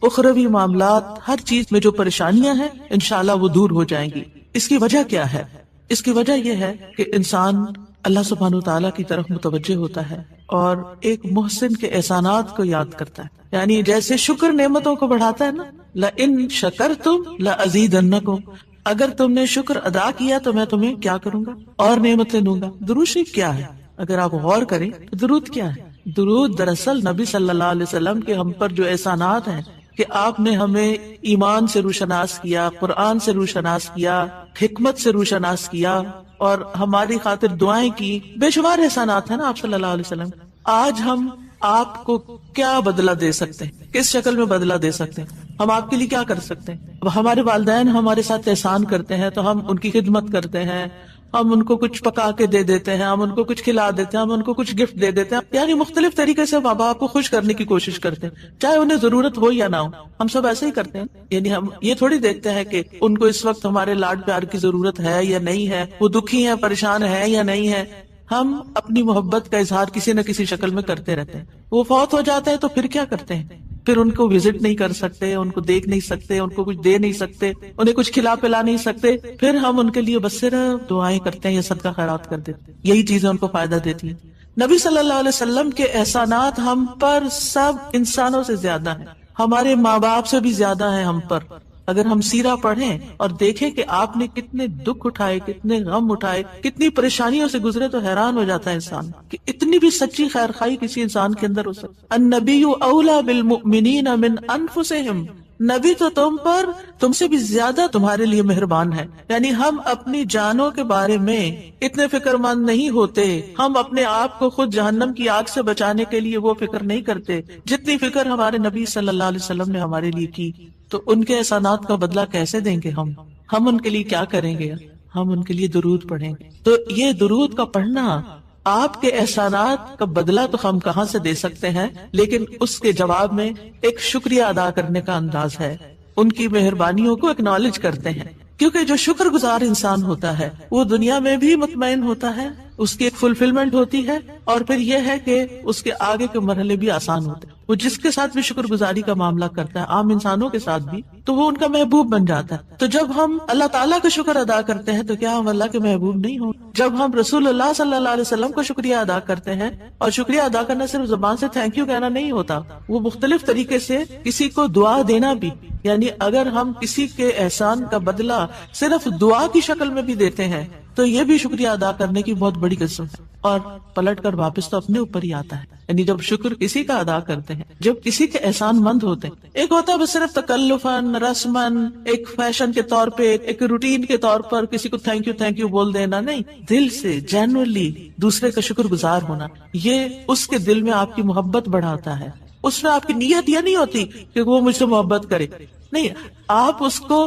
اخروی معاملات، ہر چیز میں جو پریشانیاں ہیں انشاءاللہ وہ دور ہو جائیں گی. اس کی وجہ کیا ہے؟ اس کی وجہ یہ ہے کہ انسان اللہ سبحانہ وتعالیٰ کی طرف متوجہ ہوتا ہے اور ایک محسن کے احسانات کو یاد کرتا ہے. یعنی جیسے شکر نعمتوں کو بڑھاتا ہے نا، لَإِن شَكَرْتُمْ لَأَزِيدَنَّكُمْ، اگر تم نے شکر ادا کیا تو میں تمہیں کیا کروں گا؟ اور نعمتیں دوں گا. درود شریف کیا ہے؟ اگر آپ غور کریں تو درود کیا ہے؟ درود دراصل نبی صلی اللہ علیہ وسلم کے ہم پر جو احسانات ہیں کہ آپ نے ہمیں ایمان سے روشناس کیا، قرآن سے روشناس کیا، حکمت سے روشناس کیا اور ہماری خاطر دعائیں کی، بے شمار احسانات ہیں نا آپ صلی اللہ علیہ وسلم. آج ہم آپ کو کیا بدلہ دے سکتے ہیں؟ کس شکل میں بدلہ دے سکتے ہیں؟ ہم آپ کے لیے کیا کر سکتے ہیں؟ اب ہمارے والدین ہمارے ساتھ احسان کرتے ہیں تو ہم ان کی خدمت کرتے ہیں، ہم ان کو کچھ پکا کے دے دیتے ہیں، ہم ان کو کچھ کھلا دیتے ہیں، ہم ان کو کچھ گفٹ دے دیتے ہیں، یعنی مختلف طریقے سے ماں باپ کو خوش کرنے کی کوشش کرتے ہیں، چاہے انہیں ضرورت ہو یا نہ ہو. ہم سب ایسے ہی کرتے ہیں. یعنی ہم یہ تھوڑی دیکھتے ہیں کہ ان کو اس وقت ہمارے لاڈ پیار کی ضرورت ہے یا نہیں ہے، وہ دکھی ہیں، پریشان ہے یا نہیں ہے. ہم اپنی محبت کا اظہار کسی نہ کسی شکل میں کرتے رہتے ہیں. وہ فوت ہو جاتا ہے تو پھر کیا کرتے ہیں؟ پھر ان کو وزٹ نہیں کر سکتے، ان کو دیکھ نہیں سکتے، ان کو کچھ دے نہیں سکتے، انہیں کچھ کھلا پلا نہیں سکتے. پھر ہم ان کے لیے بس صرف دعائیں کرتے ہیں یا صدقہ خیرات کر دیتے ہیں. یہی چیزیں ان کو فائدہ دیتی ہیں. نبی صلی اللہ علیہ وسلم کے احسانات ہم پر سب انسانوں سے زیادہ ہیں، ہمارے ماں باپ سے بھی زیادہ ہیں ہم پر. اگر ہم سیرہ پڑھیں اور دیکھیں کہ آپ نے کتنے دکھ اٹھائے، کتنے غم اٹھائے، کتنی پریشانیوں سے گزرے تو حیران ہو جاتا ہے انسان کہ اتنی بھی سچی خیر خواہی کسی انسان کے اندر ہو سکتی. النبی اولا بالمؤمنین من انفسہم، نبی تو تم سے بھی زیادہ تمہارے لیے مہربان ہے. یعنی ہم اپنی جانوں کے بارے میں اتنے فکر مند نہیں ہوتے، ہم اپنے آپ کو خود جہنم کی آگ سے بچانے کے لیے وہ فکر نہیں کرتے جتنی فکر ہمارے نبی صلی اللہ علیہ وسلم نے ہمارے لیے کی. تو ان کے احسانات کا بدلہ کیسے دیں گے ہم ان کے لیے کیا کریں گے؟ ہم ان کے لیے درود پڑھیں گے. تو یہ درود کا پڑھنا آپ کے احسانات کا بدلہ تو ہم کہاں سے دے سکتے ہیں، لیکن اس کے جواب میں ایک شکریہ ادا کرنے کا انداز ہے. ان کی مہربانیوں کو اکنالج کرتے ہیں، کیونکہ جو شکر گزار انسان ہوتا ہے وہ دنیا میں بھی مطمئن ہوتا ہے، اس کی ایک فلفلمنٹ ہوتی ہے، اور پھر یہ ہے کہ اس کے آگے کے مرحلے بھی آسان ہوتے ہیں. وہ جس کے ساتھ بھی شکر گزاری کا معاملہ کرتا ہے، عام انسانوں کے ساتھ بھی، تو وہ ان کا محبوب بن جاتا ہے۔ تو جب ہم اللہ تعالیٰ کا شکر ادا کرتے ہیں تو کیا ہم اللہ کے محبوب نہیں ہوں؟ جب ہم رسول اللہ صلی اللہ علیہ وسلم کا شکریہ ادا کرتے ہیں، اور شکریہ ادا کرنا صرف زبان سے تھینک یو کہنا نہیں ہوتا، وہ مختلف طریقے سے کسی کو دعا دینا بھی، یعنی اگر ہم کسی کے احسان کا بدلہ صرف دعا کی شکل میں بھی دیتے ہیں تو یہ بھی شکریہ ادا کرنے کی بہت بڑی قسم ہے، اور پلٹ کر واپس تو اپنے اوپر ہی آتا ہے۔ یعنی جب شکر کسی کا ادا کرتے ہیں، جب کسی کے احسان مند ہوتے ہیں، ایک ہوتا ہے بس صرف تکلفاً رسماً ایک فیشن کے طور پہ، ایک روٹین کے طور پر کسی کو تھینک یو بول دینا، نہیں، دل سے جینوئنلی دوسرے کا شکر گزار ہونا، یہ اس کے دل میں آپ کی محبت بڑھاتا ہے۔ اس میں آپ کی نیت یہ نہیں ہوتی کہ وہ مجھ سے محبت کرے، نہیں، آپ اس کو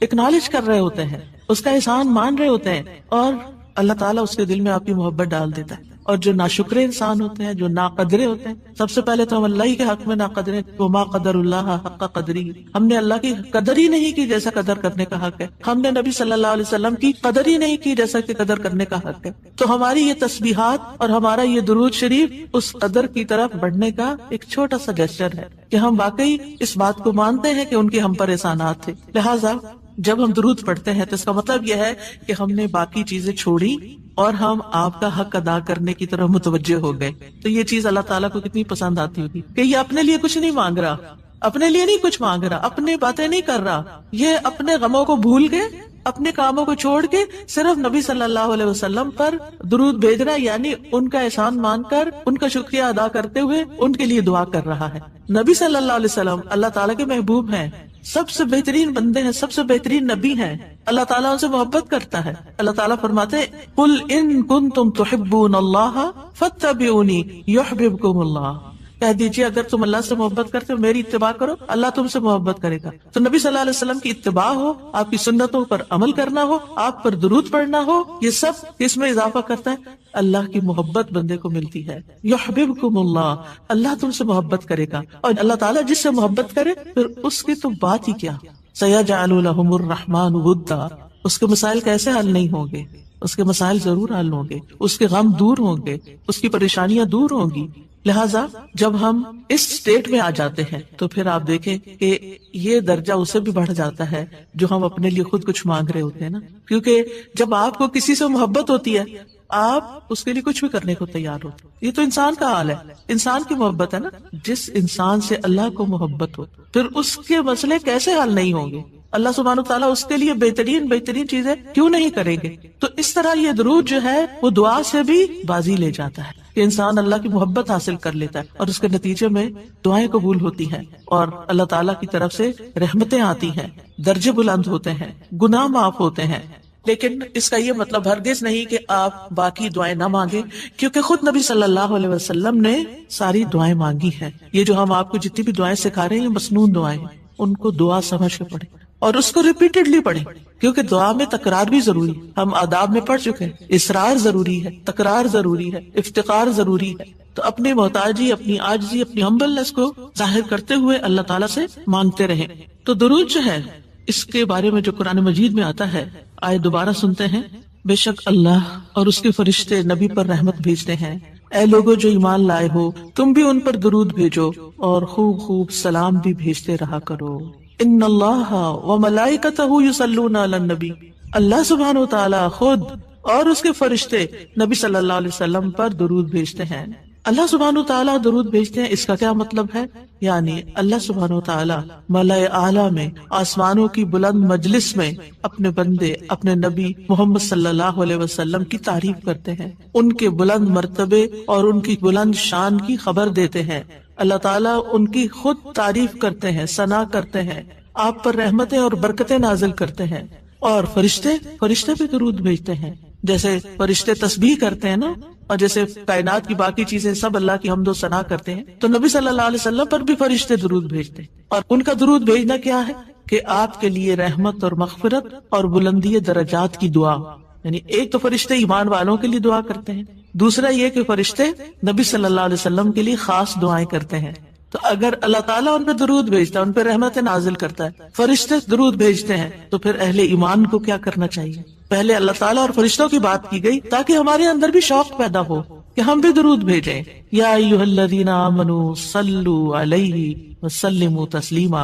اکنالج کر رہے ہوتے ہیں، اس کا احسان مان رہے ہوتے ہیں، اور اللہ تعالیٰ اس کے دل میں آپ کی محبت ڈال دیتا ہے۔ اور جو ناشکرے انسان ہوتے ہیں، جو ناقدرے ہوتے ہیں، سب سے پہلے تو ہم اللہ ہی کے حق میں ناقدرے، وما قدر اللہ حق قدری، ہم نے اللہ کی قدر ہی نہیں کی جیسا قدر کرنے کا حق ہے، ہم نے نبی صلی اللہ علیہ وسلم کی قدر ہی نہیں کی جیسا کہ قدر کرنے کا حق ہے۔ تو ہماری یہ تسبیحات اور ہمارا یہ درود شریف اس قدر کی طرف بڑھنے کا ایک چھوٹا سا جسچر ہے کہ ہم واقعی اس بات کو مانتے ہیں کہ ان کے ہم پر احسانات تھے۔ لہٰذا جب ہم درود پڑھتے ہیں تو اس کا مطلب یہ ہے کہ ہم نے باقی چیزیں چھوڑی اور ہم آپ کا حق ادا کرنے کی طرف متوجہ ہو گئے۔ تو یہ چیز اللہ تعالیٰ کو کتنی پسند آتی ہوگی کہ یہ اپنے لیے کچھ نہیں مانگ رہا، اپنے لیے نہیں کچھ مانگ رہا، اپنی باتیں نہیں کر رہا، یہ اپنے غموں کو بھول کے، اپنے کاموں کو چھوڑ کے صرف نبی صلی اللہ علیہ وسلم پر درود بھیج رہا ہے، یعنی ان کا احسان مان کر، ان کا شکریہ ادا کرتے ہوئے ان کے لیے دعا کر رہا ہے۔ نبی صلی اللہ علیہ وسلم اللہ تعالیٰ کے محبوب ہیں، سب سے بہترین بندے ہیں، سب سے بہترین نبی ہیں، اللہ تعالیٰ ان سے محبت کرتا ہے۔ اللہ تعالیٰ فرماتے ہیں قل ان کنتم تحبون اللہ فاتبعونی یحببکم اللہ، کہہ دیجیے اگر تم اللہ سے محبت کرتے ہو میری اتباع کرو، اللہ تم سے محبت کرے گا۔ تو نبی صلی اللہ علیہ وسلم کی اتباع ہو، آپ کی سنتوں پر عمل کرنا ہو، آپ پر درود پڑھنا ہو، یہ سب اس میں اضافہ کرتا ہے اللہ کی محبت بندے کو ملتی ہے۔ یحببکم اللہ، اللہ تم سے محبت کرے گا، اور اللہ تعالیٰ جس سے محبت کرے پھر اس کی تو بات ہی کیا، سیجعل لہم الرحمن ودا، اس کے مسائل کیسے حل نہیں ہوں گے، اس کے مسائل ضرور حل ہوں گے، اس کے غم دور ہوں گے، اس کی پریشانیاں دور ہوں گی۔ لہٰذا جب ہم اس سٹیٹ میں آ جاتے ہیں تو پھر آپ دیکھیں کہ یہ درجہ اسے بھی بڑھ جاتا ہے جو ہم اپنے لیے خود کچھ مانگ رہے ہوتے ہیں نا، کیونکہ جب آپ کو کسی سے محبت ہوتی ہے آپ اس کے لیے کچھ بھی کرنے کو تیار ہوتے۔ یہ تو انسان کا حال ہے، انسان کی محبت ہے نا، جس انسان سے اللہ کو محبت ہو پھر اس کے مسئلے کیسے حل نہیں ہوں گے، اللہ سبحانہ تعالیٰ اس کے لیے بہترین چیزیں کیوں نہیں کریں گے۔ تو اس طرح یہ درود جو ہے وہ دعا سے بھی بازی لے جاتا ہے کہ انسان اللہ کی محبت حاصل کر لیتا ہے، اور اس کے نتیجے میں دعائیں قبول ہوتی ہیں اور اللہ تعالیٰ کی طرف سے رحمتیں آتی ہیں، درجے بلند ہوتے ہیں، گناہ معاف ہوتے ہیں۔ لیکن اس کا یہ مطلب ہرگز نہیں کہ آپ باقی دعائیں نہ مانگیں، کیونکہ خود نبی صلی اللہ علیہ وسلم نے ساری دعائیں مانگی ہیں۔ یہ جو ہم آپ کو جتنی بھی دعائیں سکھا رہے ہیں یہ مسنون دعائیں ہیں، ان کو دعا سمجھ کے پڑھیں اور اس کو ریپیٹڈلی پڑھیں، کیونکہ دعا میں تکرار بھی ضروری ہے، ہم آداب میں پڑھ چکے ہیں، اصرار ضروری ہے، تکرار ضروری ہے، افتقار ضروری ہے۔ تو اپنی محتاجی، اپنی عاجزی، اپنی ہمبلنس کو ظاہر کرتے ہوئے اللہ تعالیٰ سے مانگتے رہیں۔ تو درود جو ہے اس کے بارے میں جو قرآن مجید میں آتا ہے، آئے دوبارہ سنتے ہیں، بے شک اللہ اور اس کے فرشتے نبی پر رحمت بھیجتے ہیں، اے لوگو جو ایمان لائے ہو تم بھی ان پر درود بھیجو اور خوب خوب سلام بھی بھیجتے رہا کرو۔ ان اللہ وملائکتہ یصلون علی النبی، اللہ سبحانہ وتعالی خود اور اس کے فرشتے نبی صلی اللہ علیہ وسلم پر درود بھیجتے ہیں۔ اللہ سبحانہ وتعالی درود بھیجتے ہیں، اس کا کیا مطلب ہے؟ یعنی اللہ سبحانہ وتعالی ملائے اعلیٰ میں، آسمانوں کی بلند مجلس میں اپنے بندے، اپنے نبی محمد صلی اللہ علیہ وسلم کی تعریف کرتے ہیں، ان کے بلند مرتبے اور ان کی بلند شان کی خبر دیتے ہیں۔ اللہ تعالیٰ ان کی خود تعریف کرتے ہیں، ثنا کرتے ہیں، آپ پر رحمتیں اور برکتیں نازل کرتے ہیں۔ اور فرشتے بھی درود بھیجتے ہیں، جیسے فرشتے تسبیح کرتے ہیں نا، اور جیسے کائنات کی باقی چیزیں سب اللہ کی حمد و ثنا کرتے ہیں، تو نبی صلی اللہ علیہ وسلم پر بھی فرشتے درود بھیجتے ہیں۔ اور ان کا درود بھیجنا کیا ہے کہ آپ کے لیے رحمت اور مغفرت اور بلندی درجات کی دعا، یعنی ایک تو فرشتے ایمان والوں کے لیے دعا کرتے ہیں، دوسرا یہ کہ فرشتے نبی صلی اللہ علیہ وسلم کے لیے خاص دعائیں کرتے ہیں۔ تو اگر اللہ تعالیٰ ان پہ درود بھیجتا ہے، ان پہ رحمتیں نازل کرتا ہے، فرشتے درود بھیجتے ہیں، تو پھر اہل ایمان کو کیا کرنا چاہیے؟ پہلے اللہ تعالیٰ اور فرشتوں کی بات کی گئی تاکہ ہمارے اندر بھی شوق پیدا ہو کہ ہم بھی درود بھیجیں. یا ایھا الذین آمنوا صلوا علیہ وسلموا تسلیما،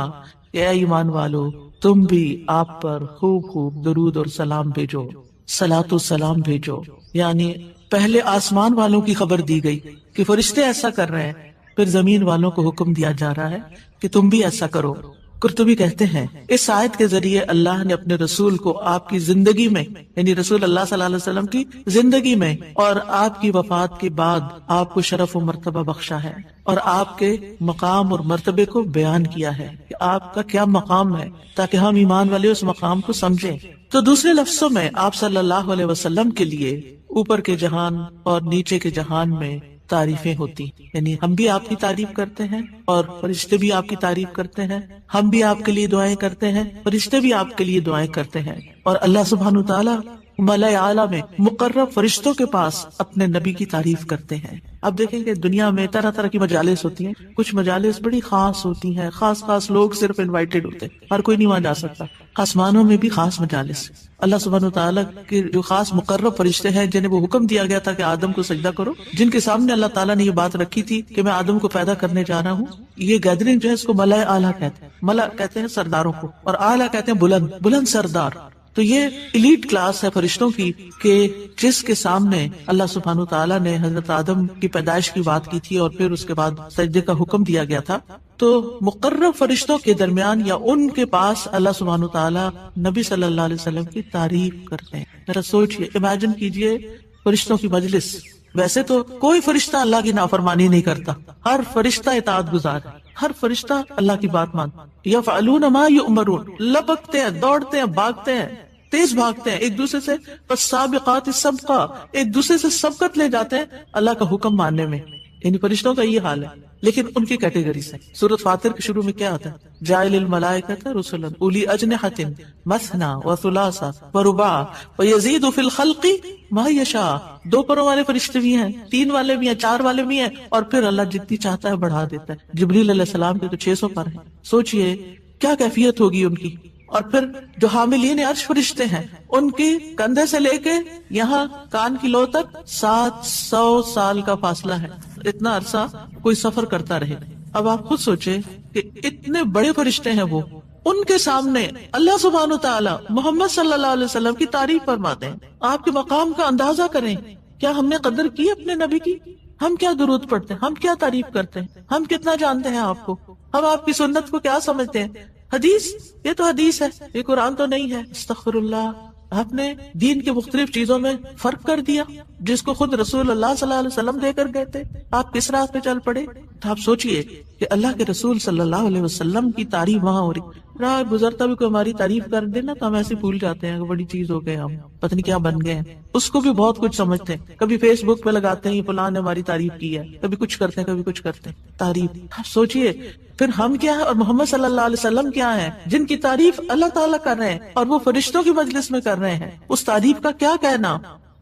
اے ایمان والو تم بھی آپ پر خوب خوب درود اور سلام بھیجو، صلاۃ و سلام بھیجو. یعنی پہلے آسمان والوں کی خبر دی گئی کہ فرشتے ایسا کر رہے ہیں، پھر زمین والوں کو حکم دیا جا رہا ہے کہ تم بھی ایسا کرو. قرطبی کہتے ہیں اس آیت کے ذریعے اللہ نے اپنے رسول کو آپ کی زندگی میں، یعنی رسول اللہ صلی اللہ علیہ وسلم کی زندگی میں اور آپ کی وفات کے بعد آپ کو شرف و مرتبہ بخشا ہے، اور آپ کے مقام اور مرتبے کو بیان کیا ہے کہ آپ کا کیا مقام ہے، تاکہ ہم ایمان والے اس مقام کو سمجھیں. تو دوسرے لفظوں میں آپ صلی اللہ علیہ وسلم کے لیے اوپر کے جہان اور نیچے کے جہان میں تعریفیں ہوتی، یعنی ہم بھی آپ کی تعریف کرتے ہیں اور فرشتے بھی آپ کی تعریف کرتے ہیں، ہم بھی آپ کے لیے دعائیں کرتے ہیں، فرشتے بھی آپ کے لیے دعائیں کرتے ہیں. اور اللہ سبحانہ وتعالی ملائے اعلیٰ میں مقرب فرشتوں کے پاس اپنے نبی کی تعریف کرتے ہیں. اب دیکھیں کہ دنیا میں طرح طرح کی مجالس ہوتی ہیں، کچھ مجالس بڑی خاص ہوتی ہیں، خاص لوگ صرف انوائٹڈ ہوتے ہیں، ہر کوئی نہیں وہاں جا سکتا. آسمانوں میں بھی خاص مجالس، اللہ سبحانہ وتعالیٰ کے جو خاص مقرب فرشتے ہیں جنہیں وہ حکم دیا گیا تھا کہ آدم کو سجدہ کرو، جن کے سامنے اللہ تعالیٰ نے یہ بات رکھی تھی کہ میں آدم کو پیدا کرنے جا رہا ہوں. یہ گیدرنگ جو ہے اس کو ملائے اعلیٰ کہتے ہیں. ملا کہتے ہیں سرداروں کو، اور اعلیٰ کہتے ہیں بلند سردار. تو یہ ایلیٹ کلاس ہے فرشتوں کی کہ جس کے سامنے اللہ سبحانہ وتعالیٰ نے حضرت آدم کی پیدائش کی بات کی تھی اور پھر اس کے بعد سجدے کا حکم دیا گیا تھا. تو مقرب فرشتوں کے درمیان یا ان کے پاس اللہ سبحانہ وتعالیٰ نبی صلی اللہ علیہ وسلم کی تعریف کرتے ہیں. ذرا سوچئے، امیجن کیجئے فرشتوں کی مجلس. ویسے تو کوئی فرشتہ اللہ کی نافرمانی نہیں کرتا، ہر فرشتہ اطاعت گزار ہے، ہر فرشتہ اللہ کی بات مانتا. یفعلون ما یؤمرون، لپکتے ہیں، دوڑتے ہیں، بھاگتے ہیں، تیز بھاگتے ہیں ایک دوسرے سے. فالسابقات سبقا، ایک دوسرے سے سبقت لے جاتے ہیں اللہ کا حکم ماننے میں. یعنی فرشتوں کا یہ حال ہے. لیکن ان کی کیٹیگریز ہیں. سورۃ فاطر کے شروع میں کیا آتا ہے؟ جاعل الملائکۃ رسلا اولی اجنحۃ مثنی وثلاث ورباع ویزید فی الخلق ما یشاء. 2 پروں والے فرشتے بھی ہیں، 3 والے بھی ہیں، 4 والے بھی ہیں، اور پھر اللہ جتنی چاہتا ہے بڑھا دیتا ہے. جبریل علیہ السلام کے تو 600 پر ہیں. سوچئے کیا کیفیت ہوگی ان کی. اور پھر جو حاملین عرش فرشتے ہیں ان کی کندھے سے لے کے یہاں کان کی لو تک 700 سال کا فاصلہ ہے. اتنا عرصہ کوئی سفر کرتا رہے. اب آپ خود سوچیں کہ اتنے بڑے فرشتے ہیں وہ، ان کے سامنے اللہ سبحانہ وتعالیٰ محمد صلی اللہ علیہ وسلم کی تعریف فرماتے ہیں. آپ کے مقام کا اندازہ کریں. کیا ہم نے قدر کی اپنے نبی کی؟ ہم کیا درود پڑھتے ہیں، ہم کیا تعریف کرتے ہیں، ہم کتنا جانتے ہیں آپ کو، ہم آپ کی سنت کو کیا سمجھتے ہیں. حدیث، یہ تو حدیث ہے، یہ قرآن تو نہیں ہے. استغفر اللہ. آپ نے دین کے مختلف چیزوں میں فرق کر دیا جس کو خود رسول اللہ صلی اللہ علیہ وسلم دے کر گئے تھے. آپ کس راہ پہ چل پڑے؟ تو آپ سوچئے کہ اللہ کے رسول صلی اللہ علیہ وسلم کی تعریف وہاں ہو رہی. راہ گزرتا بھی کوئی ہماری تعریف کر دے نا تو ہم ایسے بھول جاتے ہیں کہ بڑی چیز ہو گئے، ہم پتہ نہیں کیا بن گئے ہیں. اس کو بھی بہت کچھ سمجھتے ہیں. کبھی فیس بک پہ لگاتے ہیں یہ فلاں نے ہماری تعریف کی ہے، کبھی کچھ کرتے ہیں، کبھی کچھ کرتے ہیں. تعریف. آپ سوچئے پھر ہم کیا ہے اور محمد صلی اللہ علیہ وسلم کیا ہے جن کی تعریف اللہ تعالیٰ کر رہے ہیں اور وہ فرشتوں کی مجلس میں کر رہے ہیں. اس تعریف کا کیا کہنا.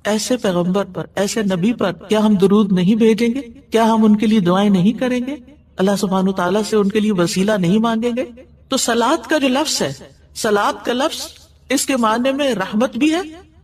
ایسے پیغمبر پر، ایسے نبی پر کیا ہم درود نہیں بھیجیں گے؟ کیا ہم ان کے لیے دعائیں نہیں کریں گے؟ اللہ سبحانہ تعالیٰ سے ان کے لیے وسیلہ نہیں مانگیں گے؟ تو صلاۃ کا جو لفظ ہے، صلاۃ کا لفظ اس کے معنی میں رحمت بھی ہے،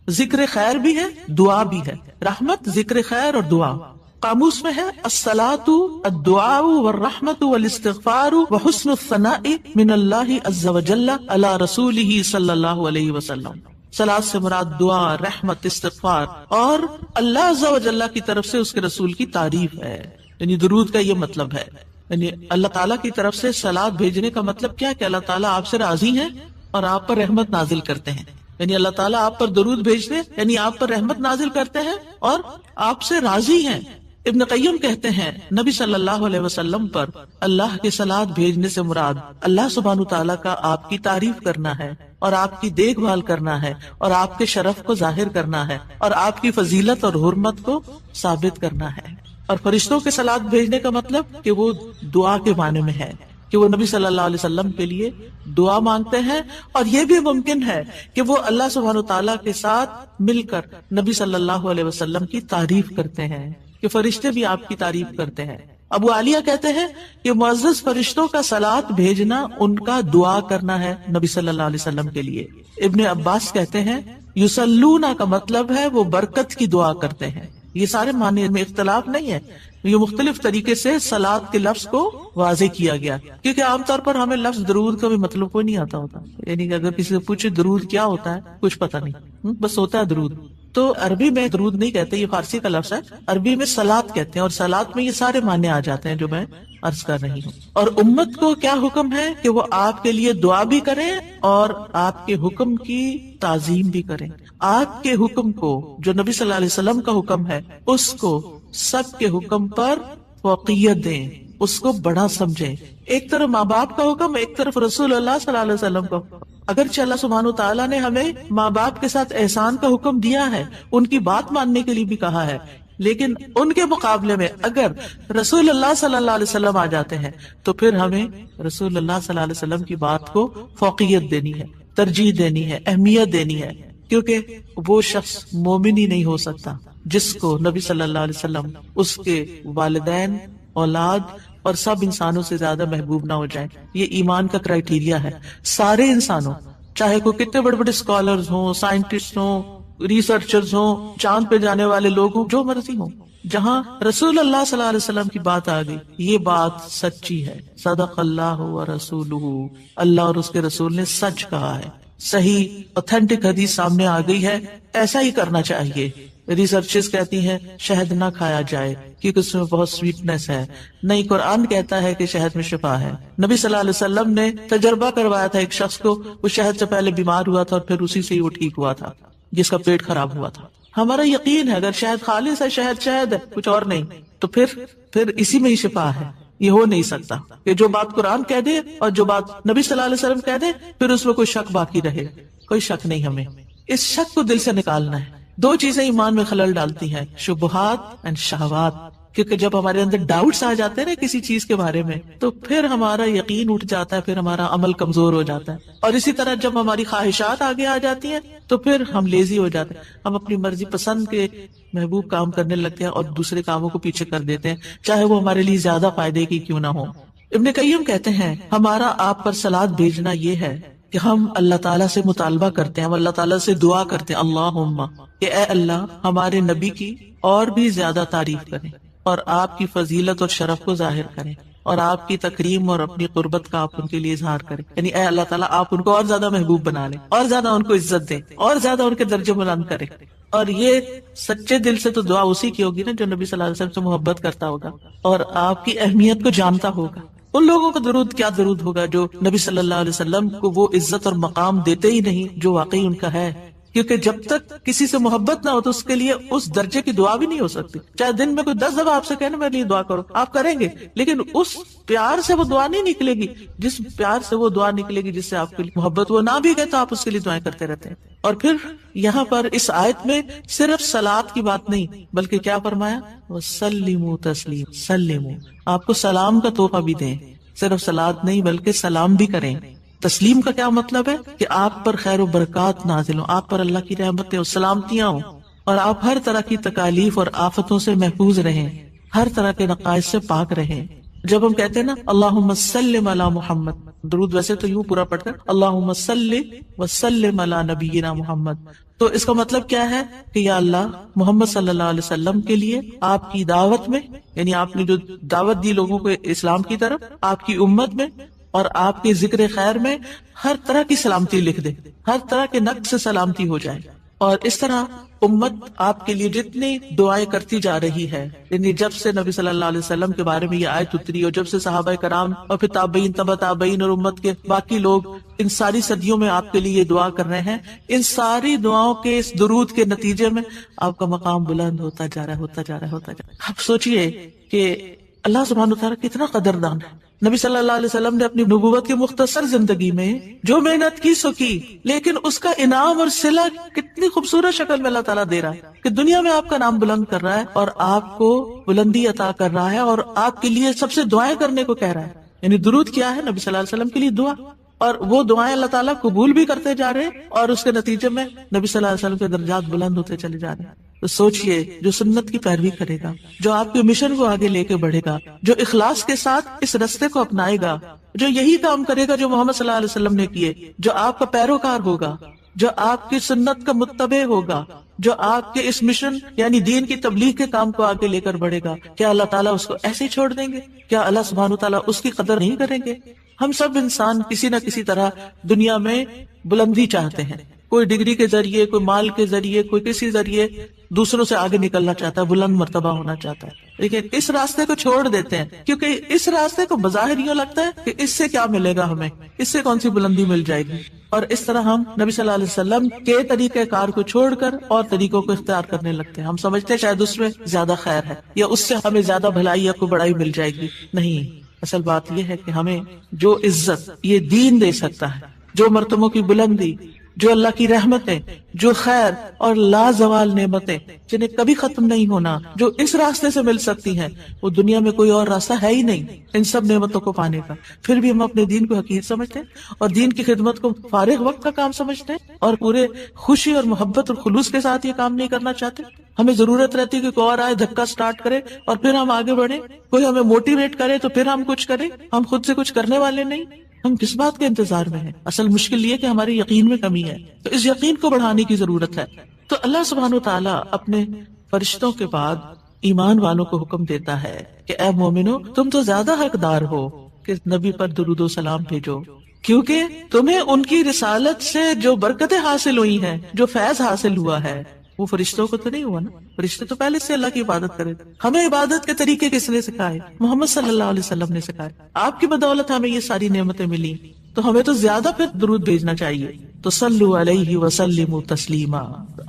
ذکر خیر بھی ہے، دعا بھی ہے. رحمت، ذکر خیر اور دعا. قاموس میں ہے الصلاۃ الدعاء والرحمت والاستغفار وحسن الثناء من اللہ عز وجل علی رسولہ صلی اللہ علیہ وسلم. صلاۃ سے مراد دعا، رحمت، استغفار اور اللہ عز وجل کی طرف سے اس کے رسول کی تعریف ہے. یعنی درود کا یہ مطلب ہے. یعنی اللہ تعالیٰ کی طرف سے صلاۃ بھیجنے کا مطلب کیا کہ اللہ تعالیٰ آپ سے راضی ہیں اور آپ پر رحمت نازل کرتے ہیں. یعنی اللہ تعالیٰ آپ پر درود بھیجتے ہیں، یعنی آپ پر رحمت نازل کرتے ہیں اور آپ سے راضی ہیں. ابن قیم کہتے ہیں نبی صلی اللہ علیہ وسلم پر اللہ کے صلاۃ بھیجنے سے مراد اللہ سبحانہ تعالیٰ کا آپ کی تعریف کرنا ہے اور آپ کی دیکھ بھال کرنا ہے اور آپ کے شرف کو ظاہر کرنا ہے اور آپ کی فضیلت اور حرمت کو ثابت کرنا ہے. اور فرشتوں کے صلاۃ بھیجنے کا مطلب کہ وہ دعا کے معنی میں ہے کہ وہ نبی صلی اللہ علیہ وسلم کے لیے دعا مانگتے ہیں. اور یہ بھی ممکن ہے کہ وہ اللہ سبحانہ تعالیٰ کے ساتھ مل کر نبی صلی اللہ علیہ وسلم کی تعریف کرتے ہیں کہ فرشتے بھی آپ کی تعریف کرتے ہیں. ابو عالیہ کہتے ہیں کہ معزز فرشتوں کا صلاۃ بھیجنا ان کا دعا کرنا ہے نبی صلی اللہ علیہ وسلم کے لیے. ابن عباس کہتے ہیں یصلون کا مطلب ہے وہ برکت کی دعا کرتے ہیں. یہ سارے معنی میں اختلاف نہیں ہے، یہ مختلف طریقے سے صلاۃ کے لفظ کو واضح کیا گیا، کیونکہ عام طور پر ہمیں لفظ درود کا بھی مطلب کوئی نہیں آتا ہوتا، یعنی کہ اگر کسی سے پوچھے درود کیا ہوتا ہے کچھ پتہ نہیں، بس ہوتا ہے درود۔ تو عربی میں درود نہیں کہتے، یہ فارسی کا لفظ ہے، عربی میں صلاۃ کہتے ہیں، اور صلاۃ میں یہ سارے معنی آ جاتے ہیں جو میں عرض کر رہی ہوں۔ اور امت کو کیا حکم ہے کہ وہ آپ کے لیے دعا بھی کریں اور آپ کے حکم کی تعظیم بھی کریں۔ آپ کے حکم کو، جو نبی صلی اللہ علیہ وسلم کا حکم ہے، اس کو سب کے حکم پر فوقیت دیں، اس کو بڑا سمجھیں۔ ایک طرف ماں باپ کا حکم، ایک طرف رسول اللہ صلی اللہ علیہ وسلم کا حکم۔ اگرچہ اللہ سبحانہ و تعالیٰ نے ہمیں ماں باپ کے ساتھ احسان کا حکم دیا ہے، ان کی بات ماننے کے لیے بھی کہا ہے، لیکن ان کے مقابلے میں اگر رسول اللہ صلی اللہ علیہ وسلم آ جاتے ہیں تو پھر ہمیں رسول اللہ صلی اللہ علیہ وسلم کی بات کو فوقیت دینی ہے، ترجیح دینی ہے، اہمیت دینی ہے، کیونکہ وہ شخص مومن ہی نہیں ہو سکتا جس کو نبی صلی اللہ علیہ وسلم اس کے والدین، اولاد اور سب انسانوں سے زیادہ محبوب نہ ہو جائیں۔ یہ ایمان کا کرائیٹیریا ہے۔ سارے انسانوں، چاہے کوئی کتنے بڑے بڑے اسکالرز ہوں، سائنٹسٹ ہوں، ریسرچرز ہوں، چاند پہ جانے والے لوگ ہوں، جو مرضی ہوں، جہاں رسول اللہ صلی اللہ علیہ وسلم کی بات آ گئی، یہ بات سچی ہے۔ صدق اللہ و رسولہ، اللہ اور اس کے رسول نے سچ کہا ہے، صحیح اوتھینٹک حدیث سامنے آ گئی ہے، ایسا ہی کرنا چاہیے۔ ریسرچز کہتی ہیں شہد نہ کھایا جائے کیونکہ اس میں بہت سویٹنس ہے، نہیں قرآن کہتا ہے کہ شہد میں شفا ہے۔ نبی صلی اللہ علیہ وسلم نے تجربہ کروایا تھا ایک شخص کو، وہ شہد سے پہلے بیمار ہوا تھا اور پھر اسی سے ہی وہ ٹھیک ہوا تھا جس کا پیٹ خراب ہوا تھا۔ ہمارا یقین ہے اگر شہد خالص ہے، شہد شہد ہے، کچھ اور نہیں، تو پھر اسی میں ہی شفا ہے۔ یہ ہو نہیں سکتا کہ جو بات قرآن کہہ دے اور جو بات نبی صلی اللہ علیہ وسلم کہہ دے پھر اس میں کوئی شک باقی رہے۔ کوئی شک نہیں، ہمیں اس شک کو دل سے نکالنا ہے۔ دو چیزیں ایمان میں خلل ڈالتی ہیں، شبہات اینڈ شہوات، کیونکہ جب ہمارے اندر ڈاؤٹس آ جاتے ہیں نا کسی چیز کے بارے میں تو پھر ہمارا یقین اٹھ جاتا ہے، پھر ہمارا عمل کمزور ہو جاتا ہے، اور اسی طرح جب ہماری خواہشات آگے آ جاتی ہیں تو پھر ہم لیزی ہو جاتے ہیں، ہم اپنی مرضی پسند کے محبوب کام کرنے لگتے ہیں اور دوسرے کاموں کو پیچھے کر دیتے ہیں، چاہے وہ ہمارے لیے زیادہ فائدے کی کیوں نہ ہو۔ ابن قیم کہتے ہیں ہمارا آپ پر صلات بھیجنا یہ ہے کہ ہم اللہ تعالیٰ سے مطالبہ کرتے ہیں، ہم اللہ تعالیٰ سے دعا کرتے ہیں، اللہم، کہ اے اللہ ہمارے نبی کی اور بھی زیادہ تعریف کریں اور آپ کی فضیلت اور شرف کو ظاہر کریں اور آپ کی تکریم اور اپنی قربت کا آپ ان کے لیے اظہار کریں، یعنی اے اللہ تعالیٰ آپ ان کو اور زیادہ محبوب بنا لیں، اور زیادہ ان کو عزت دیں، اور زیادہ ان کے درجے بلند کریں۔ اور یہ سچے دل سے تو دعا اسی کی ہوگی نا جو نبی صلی اللہ علیہ وسلم سے محبت کرتا ہوگا اور آپ کی اہمیت کو جانتا ہوگا۔ ان لوگوں کا درود کیا درود ہوگا جو نبی صلی اللہ علیہ وسلم کو وہ عزت اور مقام دیتے ہی نہیں جو واقعی ان کا ہے، کیونکہ جب تک کسی سے محبت نہ ہو تو اس کے لیے اس درجے کی دعا بھی نہیں ہو سکتی۔ چاہے دن میں کوئی 10 دفعہ آپ سے کہنا میرے لیے دعا کرو، آپ کریں گے، لیکن اس پیار سے وہ دعا نہیں نکلے گی جس پیار سے وہ دعا نکلے گی جس سے آپ کے لیے محبت، وہ نہ بھی کہے تو آپ اس کے لیے دعائیں کرتے رہتے ہیں۔ اور پھر یہاں پر اس آیت میں صرف صلاۃ کی بات نہیں بلکہ کیا فرمایا، وَسَلِّمُوا تَسْلِيمًا، سلموا، آپ کو سلام کا تحفہ بھی دیں، صرف صلاۃ نہیں بلکہ سلام بھی کریں۔ تسلیم کا کیا مطلب ہے کہ آپ پر خیر و برکات نازل ہوں، آپ پر اللہ کی رحمتیں اور سلامتیاں ہوں، اور آپ ہر طرح کی تکالیف اور آفتوں سے محفوظ رہیں، ہر طرح کے نقائص سے پاک رہیں۔ جب ہم کہتے ہیں نا اللہم صلی علی محمد، درود ویسے تو یوں پورا پڑھتے ہیں اللہم صلی وسلم علی نبینا محمد، تو اس کا مطلب کیا ہے کہ یا اللہ محمد صلی اللہ علیہ وسلم کے لیے آپ کی دعوت میں، یعنی آپ نے جو دعوت دی لوگوں کو اسلام کی طرف، آپ کی امت میں اور آپ کے ذکر خیر میں ہر طرح کی سلامتی لکھ دے، ہر طرح کے نقص سے سلامتی ہو جائے۔ اور اس طرح امت آپ کے لیے جتنی دعائیں کرتی جا رہی ہے، یعنی جب سے نبی صلی اللہ علیہ وسلم کے بارے میں یہ آیت اتری اور جب سے صحابہ کرام اور پھر تابعین، تبع تابعین اور امت کے باقی لوگ ان ساری صدیوں میں آپ کے لیے یہ دعا کر رہے ہیں، ان ساری دعاؤں کے اس درود کے نتیجے میں آپ کا مقام بلند ہوتا جا رہا ہے، ہوتا جا رہا ہے، ہوتا جا رہا ہے۔ آپ سوچئے کہ اللہ سبحانہ وتعالیٰ کتنا قدردان ہے۔ نبی صلی اللہ علیہ وسلم نے اپنی نبوت کی مختصر زندگی میں جو محنت کی سو کی، لیکن اس کا انعام اور صلہ کتنی خوبصورت شکل میں اللہ تعالیٰ دے رہا ہے کہ دنیا میں آپ کا نام بلند کر رہا ہے اور آپ کو بلندی عطا کر رہا ہے اور آپ کے لیے سب سے دعائیں کرنے کو کہہ رہا ہے۔ یعنی درود کیا ہے؟ نبی صلی اللہ علیہ وسلم کے لیے دعا، اور وہ دعائیں اللہ تعالیٰ قبول بھی کرتے جا رہے ہیں اور اس کے نتیجے میں نبی صلی اللہ علیہ وسلم کے درجات بلند ہوتے چلے جا رہے ہیں۔ تو سوچئے جو سنت کی پیروی کرے گا، جو آپ کے مشن کو آگے لے کے بڑھے گا، جو اخلاص کے ساتھ اس رستے کو اپنائے گا، جو یہی کام کرے گا جو محمد صلی اللہ علیہ وسلم نے کیے، جو آپ کا پیروکار ہوگا، جو آپ کی سنت کا متبع ہوگا، جو آپ کے اس مشن یعنی دین کی تبلیغ کے کام کو آگے لے کر بڑھے گا، کیا اللہ تعالیٰ اس کو ایسے ہی چھوڑ دیں گے؟ کیا اللہ سبحانہ تعالیٰ اس کی قدر نہیں کریں گے؟ ہم سب انسان کسی نہ کسی طرح دنیا میں بلندی چاہتے ہیں، کوئی ڈگری کے ذریعے، کوئی مال کے ذریعے، کوئی کسی ذریعے دوسروں سے آگے نکلنا چاہتا ہے، بلند مرتبہ ہونا چاہتا ہے، لیکن اس راستے کو چھوڑ دیتے ہیں کیونکہ اس راستے کو بظاہر یوں لگتا ہے کہ اس سے کیا ملے گا، ہمیں اس سے کون سی بلندی مل جائے گی، اور اس طرح ہم نبی صلی اللہ علیہ وسلم کے طریقہ کار کو چھوڑ کر اور طریقوں کو اختیار کرنے لگتے ہیں۔ ہم سمجھتے ہیں شاید اس میں زیادہ خیر ہے یا اس سے ہمیں زیادہ بھلائی یا کوئی بڑائی مل جائے گی، نہیں، اصل بات یہ ہے کہ ہمیں جو عزت یہ دین دے سکتا ہے، جو مرتبوں کی بلندی، جو اللہ کی رحمتیں، جو خیر اور لازوال نعمتیں جنہیں کبھی ختم نہیں ہونا، جو اس راستے سے مل سکتی ہیں، وہ دنیا میں کوئی اور راستہ ہے ہی نہیں ان سب نعمتوں کو پانے کا۔ پھر بھی ہم اپنے دین کو حقیر سمجھتے ہیں اور دین کی خدمت کو فارغ وقت کا کام سمجھتے ہیں اور پورے خوشی اور محبت اور خلوص کے ساتھ یہ کام نہیں کرنا چاہتے۔ ہمیں ضرورت رہتی ہے کہ کوئی اور آئے، دھکا سٹارٹ کرے اور پھر ہم آگے بڑھیں، کوئی ہمیں موٹیویٹ کرے تو پھر ہم کچھ کریں، ہم خود سے کچھ کرنے والے نہیں۔ ہم کس بات کے انتظار میں ہیں؟ اصل مشکل یہ کہ ہمارے یقین میں کمی ہے، تو اس یقین کو بڑھانے کی ضرورت ہے۔ تو اللہ سبحانہ وتعالی اپنے فرشتوں کے بعد ایمان والوں کو حکم دیتا ہے کہ اے مومنو، تم تو زیادہ حقدار ہو کہ نبی پر درود و سلام بھیجو، کیونکہ تمہیں ان کی رسالت سے جو برکتیں حاصل ہوئی ہیں، جو فیض حاصل ہوا ہے، وہ فرشتوں کو تو نہیں ہوا نا۔ فرشتے تو پہلے سے اللہ کی عبادت کرے۔ ہمیں عبادت کے طریقے کس نے سکھائے؟ محمد صلی اللہ علیہ وسلم نے سکھائے۔ آپ کی بدولت ہمیں یہ ساری نعمتیں ملی، تو ہمیں تو زیادہ پھر درود بھیجنا چاہیے۔ تو صلو علیہ وسلموا تسلیما۔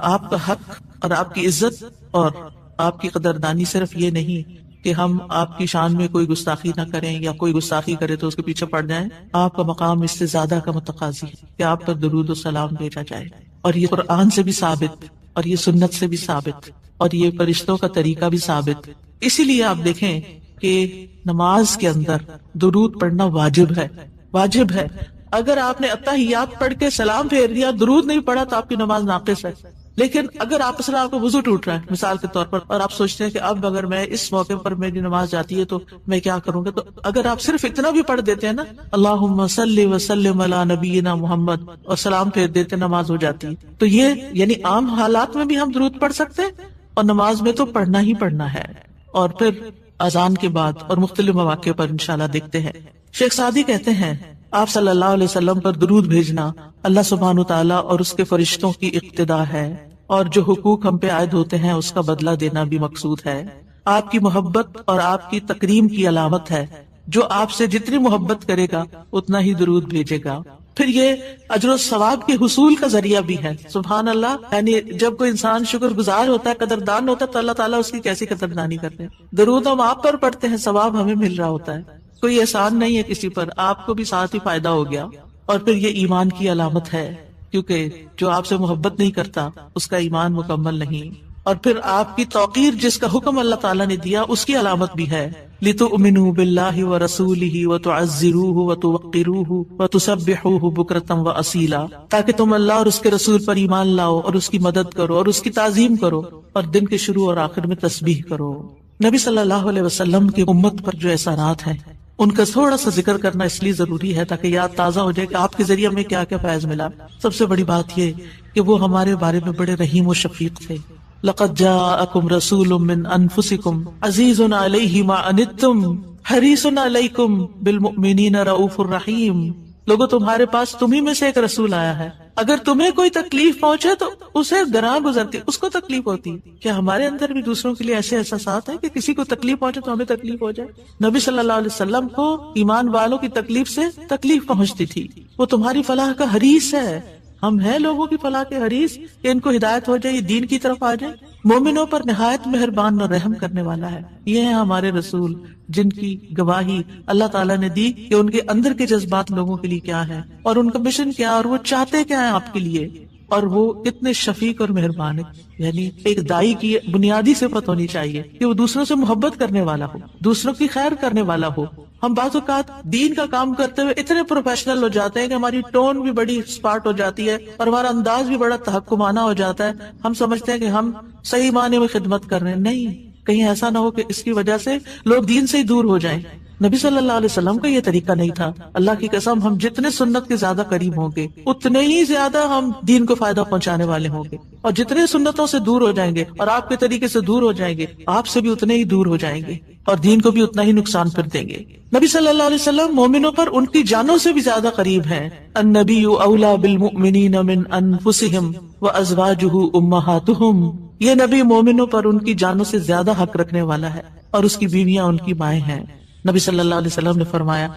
آپ کا حق اور آپ کی عزت اور آپ کی قدردانی صرف یہ نہیں کہ ہم آپ کی شان میں کوئی گستاخی نہ کریں یا کوئی گستاخی کرے تو اس کے پیچھے پڑ جائیں۔ آپ کا مقام اس سے زیادہ کا متقاضی ہے کہ آپ پر درود و سلام بھیجا جائے، اور یہ قرآن سے بھی ثابت اور یہ سنت سے بھی ثابت اور یہ فرشتوں کا طریقہ بھی ثابت۔ اسی لیے آپ دیکھیں کہ نماز کے اندر درود پڑھنا واجب ہے، واجب ہے۔ اگر آپ نے اتحیات پڑھ کے سلام پھیر دیا، درود نہیں پڑھا، تو آپ کی نماز ناقص ہے۔ لیکن اگر آپس میں آپ کو وضو ٹوٹ رہا ہے مثال کے طور پر، اور آپ سوچتے ہیں کہ اب اگر میں اس موقع پر میری نماز جاتی ہے تو میں کیا کروں گا، تو اگر آپ صرف اتنا بھی پڑھ دیتے ہیں نا، اللہم صلی وسلم علی نبینا محمد، اور سلام پھیر دیتے، نماز ہو جاتی ہے۔ تو یہ یعنی عام حالات میں بھی ہم درود پڑھ سکتے ہیں، اور نماز میں تو پڑھنا ہی پڑھنا ہے۔ اور پھر اذان کے بعد اور مختلف مواقع پر انشاءاللہ دیکھتے ہیں۔ شیخ سعدی کہتے ہیں آپ صلی اللہ علیہ وسلم پر درود بھیجنا اللہ سبحانہ تعالیٰ اور اس کے فرشتوں کی اقتدا ہے، اور جو حقوق ہم پہ عائد ہوتے ہیں اس کا بدلہ دینا بھی مقصود ہے۔ آپ کی محبت اور آپ کی تکریم کی علامت ہے۔ جو آپ سے جتنی محبت کرے گا اتنا ہی درود بھیجے گا۔ پھر یہ اجر و ثواب کے حصول کا ذریعہ بھی ہے۔ سبحان اللہ، یعنی جب کوئی انسان شکر گزار ہوتا ہے، قدردان ہوتا ہے، تو اللہ تعالیٰ اس کی کیسی قدردانی کرتے ہیں۔ درود ہم آپ پر پڑھتے ہیں، ثواب ہمیں مل رہا ہوتا ہے، کوئی احسان نہیں ہے کسی پر، آپ کو بھی ساتھ ہی فائدہ ہو گیا۔ اور پھر یہ ایمان کی علامت ہے، کیونکہ جو آپ سے محبت نہیں کرتا اس کا ایمان مکمل نہیں۔ اور پھر آپ کی توقیر جس کا حکم اللہ تعالیٰ نے دیا اس کی علامت بھی ہے، لِتُؤْمِنُوا بِاللَّهِ وَرَسُولِهِ وَتُعَزِّرُوهُ وَتُوَقِّرُوهُ وَتُسَبِّحُوهُ بُكْرَةً وَأَصِيلًا، تاکہ تم اللہ اور اس کے رسول پر ایمان لاؤ اور اس کی مدد کرو اور اس کی تعظیم کرو اور دن کے شروع اور آخر میں تسبیح کرو۔ نبی صلی اللہ علیہ وسلم کی امت پر جو احسانات ہیں ان کا تھوڑا سا ذکر کرنا اس لیے ضروری ہے تاکہ یاد تازہ ہو جائے کہ آپ کے ذریعے ہمیں کیا کیا فیض ملا۔ سب سے بڑی بات یہ کہ وہ ہمارے بارے میں بڑے رحیم و شفیق تھے۔ لَقَدْ جَاءَكُمْ رَسُولٌ مِّنْ أَنفُسِكُمْ عَزِيزٌ عَلَيْهِ مَا عَنِتُّمْ حَرِيصٌ عَلَيْكُمْ بِالْمُؤْمِنِينَ رَءُوفٌ رَحِيمٌ۔ لوگوں، تمہارے پاس تمہیں میں سے ایک رسول آیا ہے، اگر تمہیں کوئی تکلیف پہنچے تو اسے گراں گزرتی، اس کو تکلیف ہوتی ہے۔ کیا ہمارے اندر بھی دوسروں کے لیے ایسے احساسات ہیں کہ کسی کو تکلیف پہنچے تو ہمیں تکلیف ہو جائے؟ نبی صلی اللہ علیہ وسلم کو ایمان والوں کی تکلیف سے تکلیف پہنچتی تھی۔ وہ تمہاری فلاح کا حریص ہے۔ ہم ہیں لوگوں کی فلاح کے حریص کہ ان کو ہدایت ہو جائے، دین کی طرف آ جائے۔ مومنوں پر نہایت مہربان اور رحم کرنے والا ہے۔ یہ ہیں ہمارے رسول جن کی گواہی اللہ تعالیٰ نے دی کہ ان کے اندر کے جذبات لوگوں کے لیے کیا ہے اور ان کا مشن کیا، اور وہ چاہتے کیا ہیں آپ کے لیے، اور وہ کتنے شفیق اور مہربان ہے۔ یعنی ایک دائی کی بنیادی صفت ہونی چاہیے کہ وہ دوسروں سے محبت کرنے والا ہو، دوسروں کی خیر کرنے والا ہو۔ ہم بعض اوقات دین کا کام کرتے ہوئے اتنے پروفیشنل ہو جاتے ہیں کہ ہماری ٹون بھی بڑی اسپارٹ ہو جاتی ہے اور ہمارا انداز بھی بڑا تحکمانہ ہو جاتا ہے۔ ہم سمجھتے ہیں کہ ہم صحیح معنی میں خدمت کر رہے ہیں، نہیں، کہیں ایسا نہ ہو کہ اس کی وجہ سے لوگ دین سے ہی دور ہو جائیں۔ نبی صلی اللہ علیہ وسلم کا یہ طریقہ نہیں تھا. اللہ کی قسم ہم جتنے سنت کے زیادہ قریب ہوں گے اتنے ہی زیادہ ہم دین کو فائدہ پہنچانے والے ہوں گے, اور جتنے سنتوں سے دور ہو جائیں گے اور آپ کے طریقے سے دور ہو جائیں گے آپ سے بھی اتنے ہی دور ہو جائیں گے اور دین کو بھی اتنا ہی نقصان پھر دیں گے. نبی صلی اللہ علیہ وسلم مومنوں پر ان کی جانوں سے بھی زیادہ قریب ہیں. النبی اولا بالمؤمنین من انفسہم وازواجہ امہاتہم. یہ نبی مومنوں پر ان کی جانوں سے زیادہ حق رکھنے والا ہے اور اس کی بیویاں ان کی مائیں ہیں. نبی صلی اللہ علیہ وسلم نے فرمایا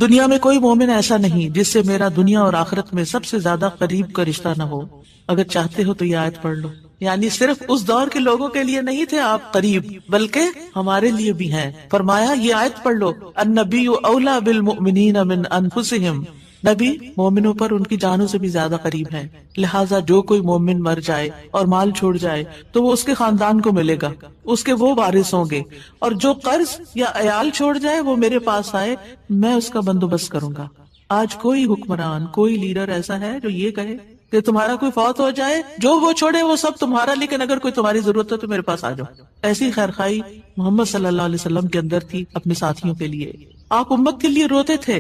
دنیا میں کوئی مومن ایسا نہیں جس سے میرا دنیا اور آخرت میں سب سے زیادہ قریب کا رشتہ نہ ہو. اگر چاہتے ہو تو یہ آیت پڑھ لو. یعنی صرف اس دور کے لوگوں کے لیے نہیں تھے آپ قریب, بلکہ ہمارے لیے بھی ہیں. فرمایا یہ آیت پڑھ لو, النبی اولا بالمؤمنین من انفسہم. نبی مومنوں پر ان کی جانوں سے بھی زیادہ قریب ہیں, لہٰذا جو کوئی مومن مر جائے اور مال چھوڑ جائے تو وہ اس کے خاندان کو ملے گا, اس کے وہ وارث ہوں گے, اور جو قرض یا عیال چھوڑ جائے وہ میرے پاس آئے, میں اس کا بندوبست کروں گا. آج کوئی حکمران, کوئی لیڈر ایسا ہے جو یہ کہے کہ تمہارا کوئی فوت ہو جائے جو وہ چھوڑے وہ سب تمہارا, لیکن اگر کوئی تمہاری ضرورت ہے تو میرے پاس آ جاؤ. ایسی خیرخواہی محمد صلی اللہ علیہ وسلم کے اندر تھی اپنے ساتھیوں کے لیے. آپ امت کے لیے روتے تھے.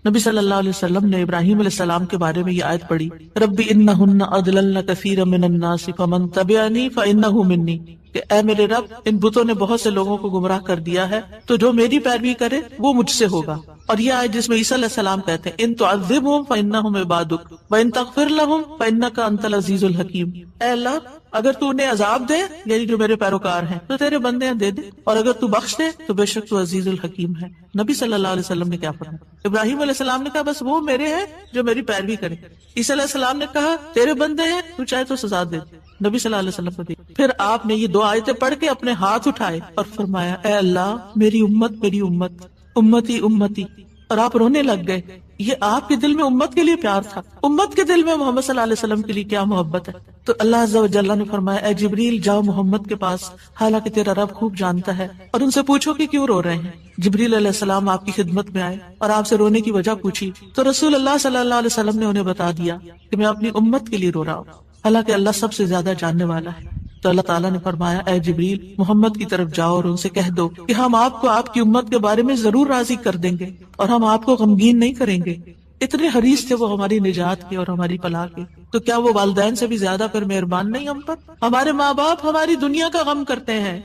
نبی صلی اللہ علیہ وسلم نے ابراہیم علیہ السلام کے بارے میں یہ آیت پڑھی, رب انہن اضللن کثیرا من الناس فمن تبعنی فانہ منی, کہ اے میرے رب ان بتوں نے بہت سے لوگوں کو گمراہ کر دیا ہے تو جو میری پیروی کرے وہ مجھ سے ہوگا. اور یہ آیت جس میں عیسیٰ علیہ السلام کہتے ہیں ان تعذبہم فانہم عبادک وان تغفر لہم فانک انت العزیز الحکیم. اے اللہ اگر تو انہیں عذاب دے, یعنی جو میرے پیروکار ہیں, تو تیرے بندے ہیں دے دے, اور اگر تو بخش دے تو بے شک تو عزیز الحکیم ہے. نبی صلی اللہ علیہ وسلم نے کیا فرمایا؟ ابراہیم علیہ السلام نے کہا بس وہ میرے ہیں جو میری پیروی کرے. عیسیٰ علیہ السلام نے کہا تیرے بندے ہیں, تو چاہے تو سزا دے. نبی صلی اللہ علیہ وسلم کو دی. پھر آپ نے یہ دو آیتیں پڑھ کے اپنے ہاتھ اٹھائے اور فرمایا اے اللہ میری امت میری امت, امتی امتی, اور آپ رونے لگ گئے. یہ آپ کے دل میں امت کے لیے پیار تھا, امت کے دل میں محمد صلی اللہ علیہ وسلم کے لیے کیا محبت ہے. تو اللہ عز و جل نے فرمایا اے جبریل جاؤ محمد کے پاس, حالانکہ تیرا رب خوب جانتا ہے, اور ان سے پوچھو کہ کیوں رو رہے ہیں. جبریل علیہ السلام آپ کی خدمت میں آئے اور آپ سے رونے کی وجہ پوچھی, تو رسول اللہ صلی اللہ علیہ وسلم نے انہیں بتا دیا کہ میں اپنی امت کے لیے رو رہا ہوں, حالانکہ اللہ سب سے زیادہ جاننے والا ہے. تو اللہ تعالیٰ نے فرمایا اے جبریل محمد کی طرف جاؤ اور ان سے کہہ دو کہ ہم آپ کو آپ کی امت کے بارے میں ضرور راضی کر دیں گے اور ہم آپ کو غمگین نہیں کریں گے. اتنے حریص تھے وہ ہماری نجات کے اور ہماری فلاح کے. تو کیا وہ والدین سے بھی زیادہ پھر مہربان نہیں ہم پر؟ ہمارے ماں باپ ہماری دنیا کا غم کرتے ہیں,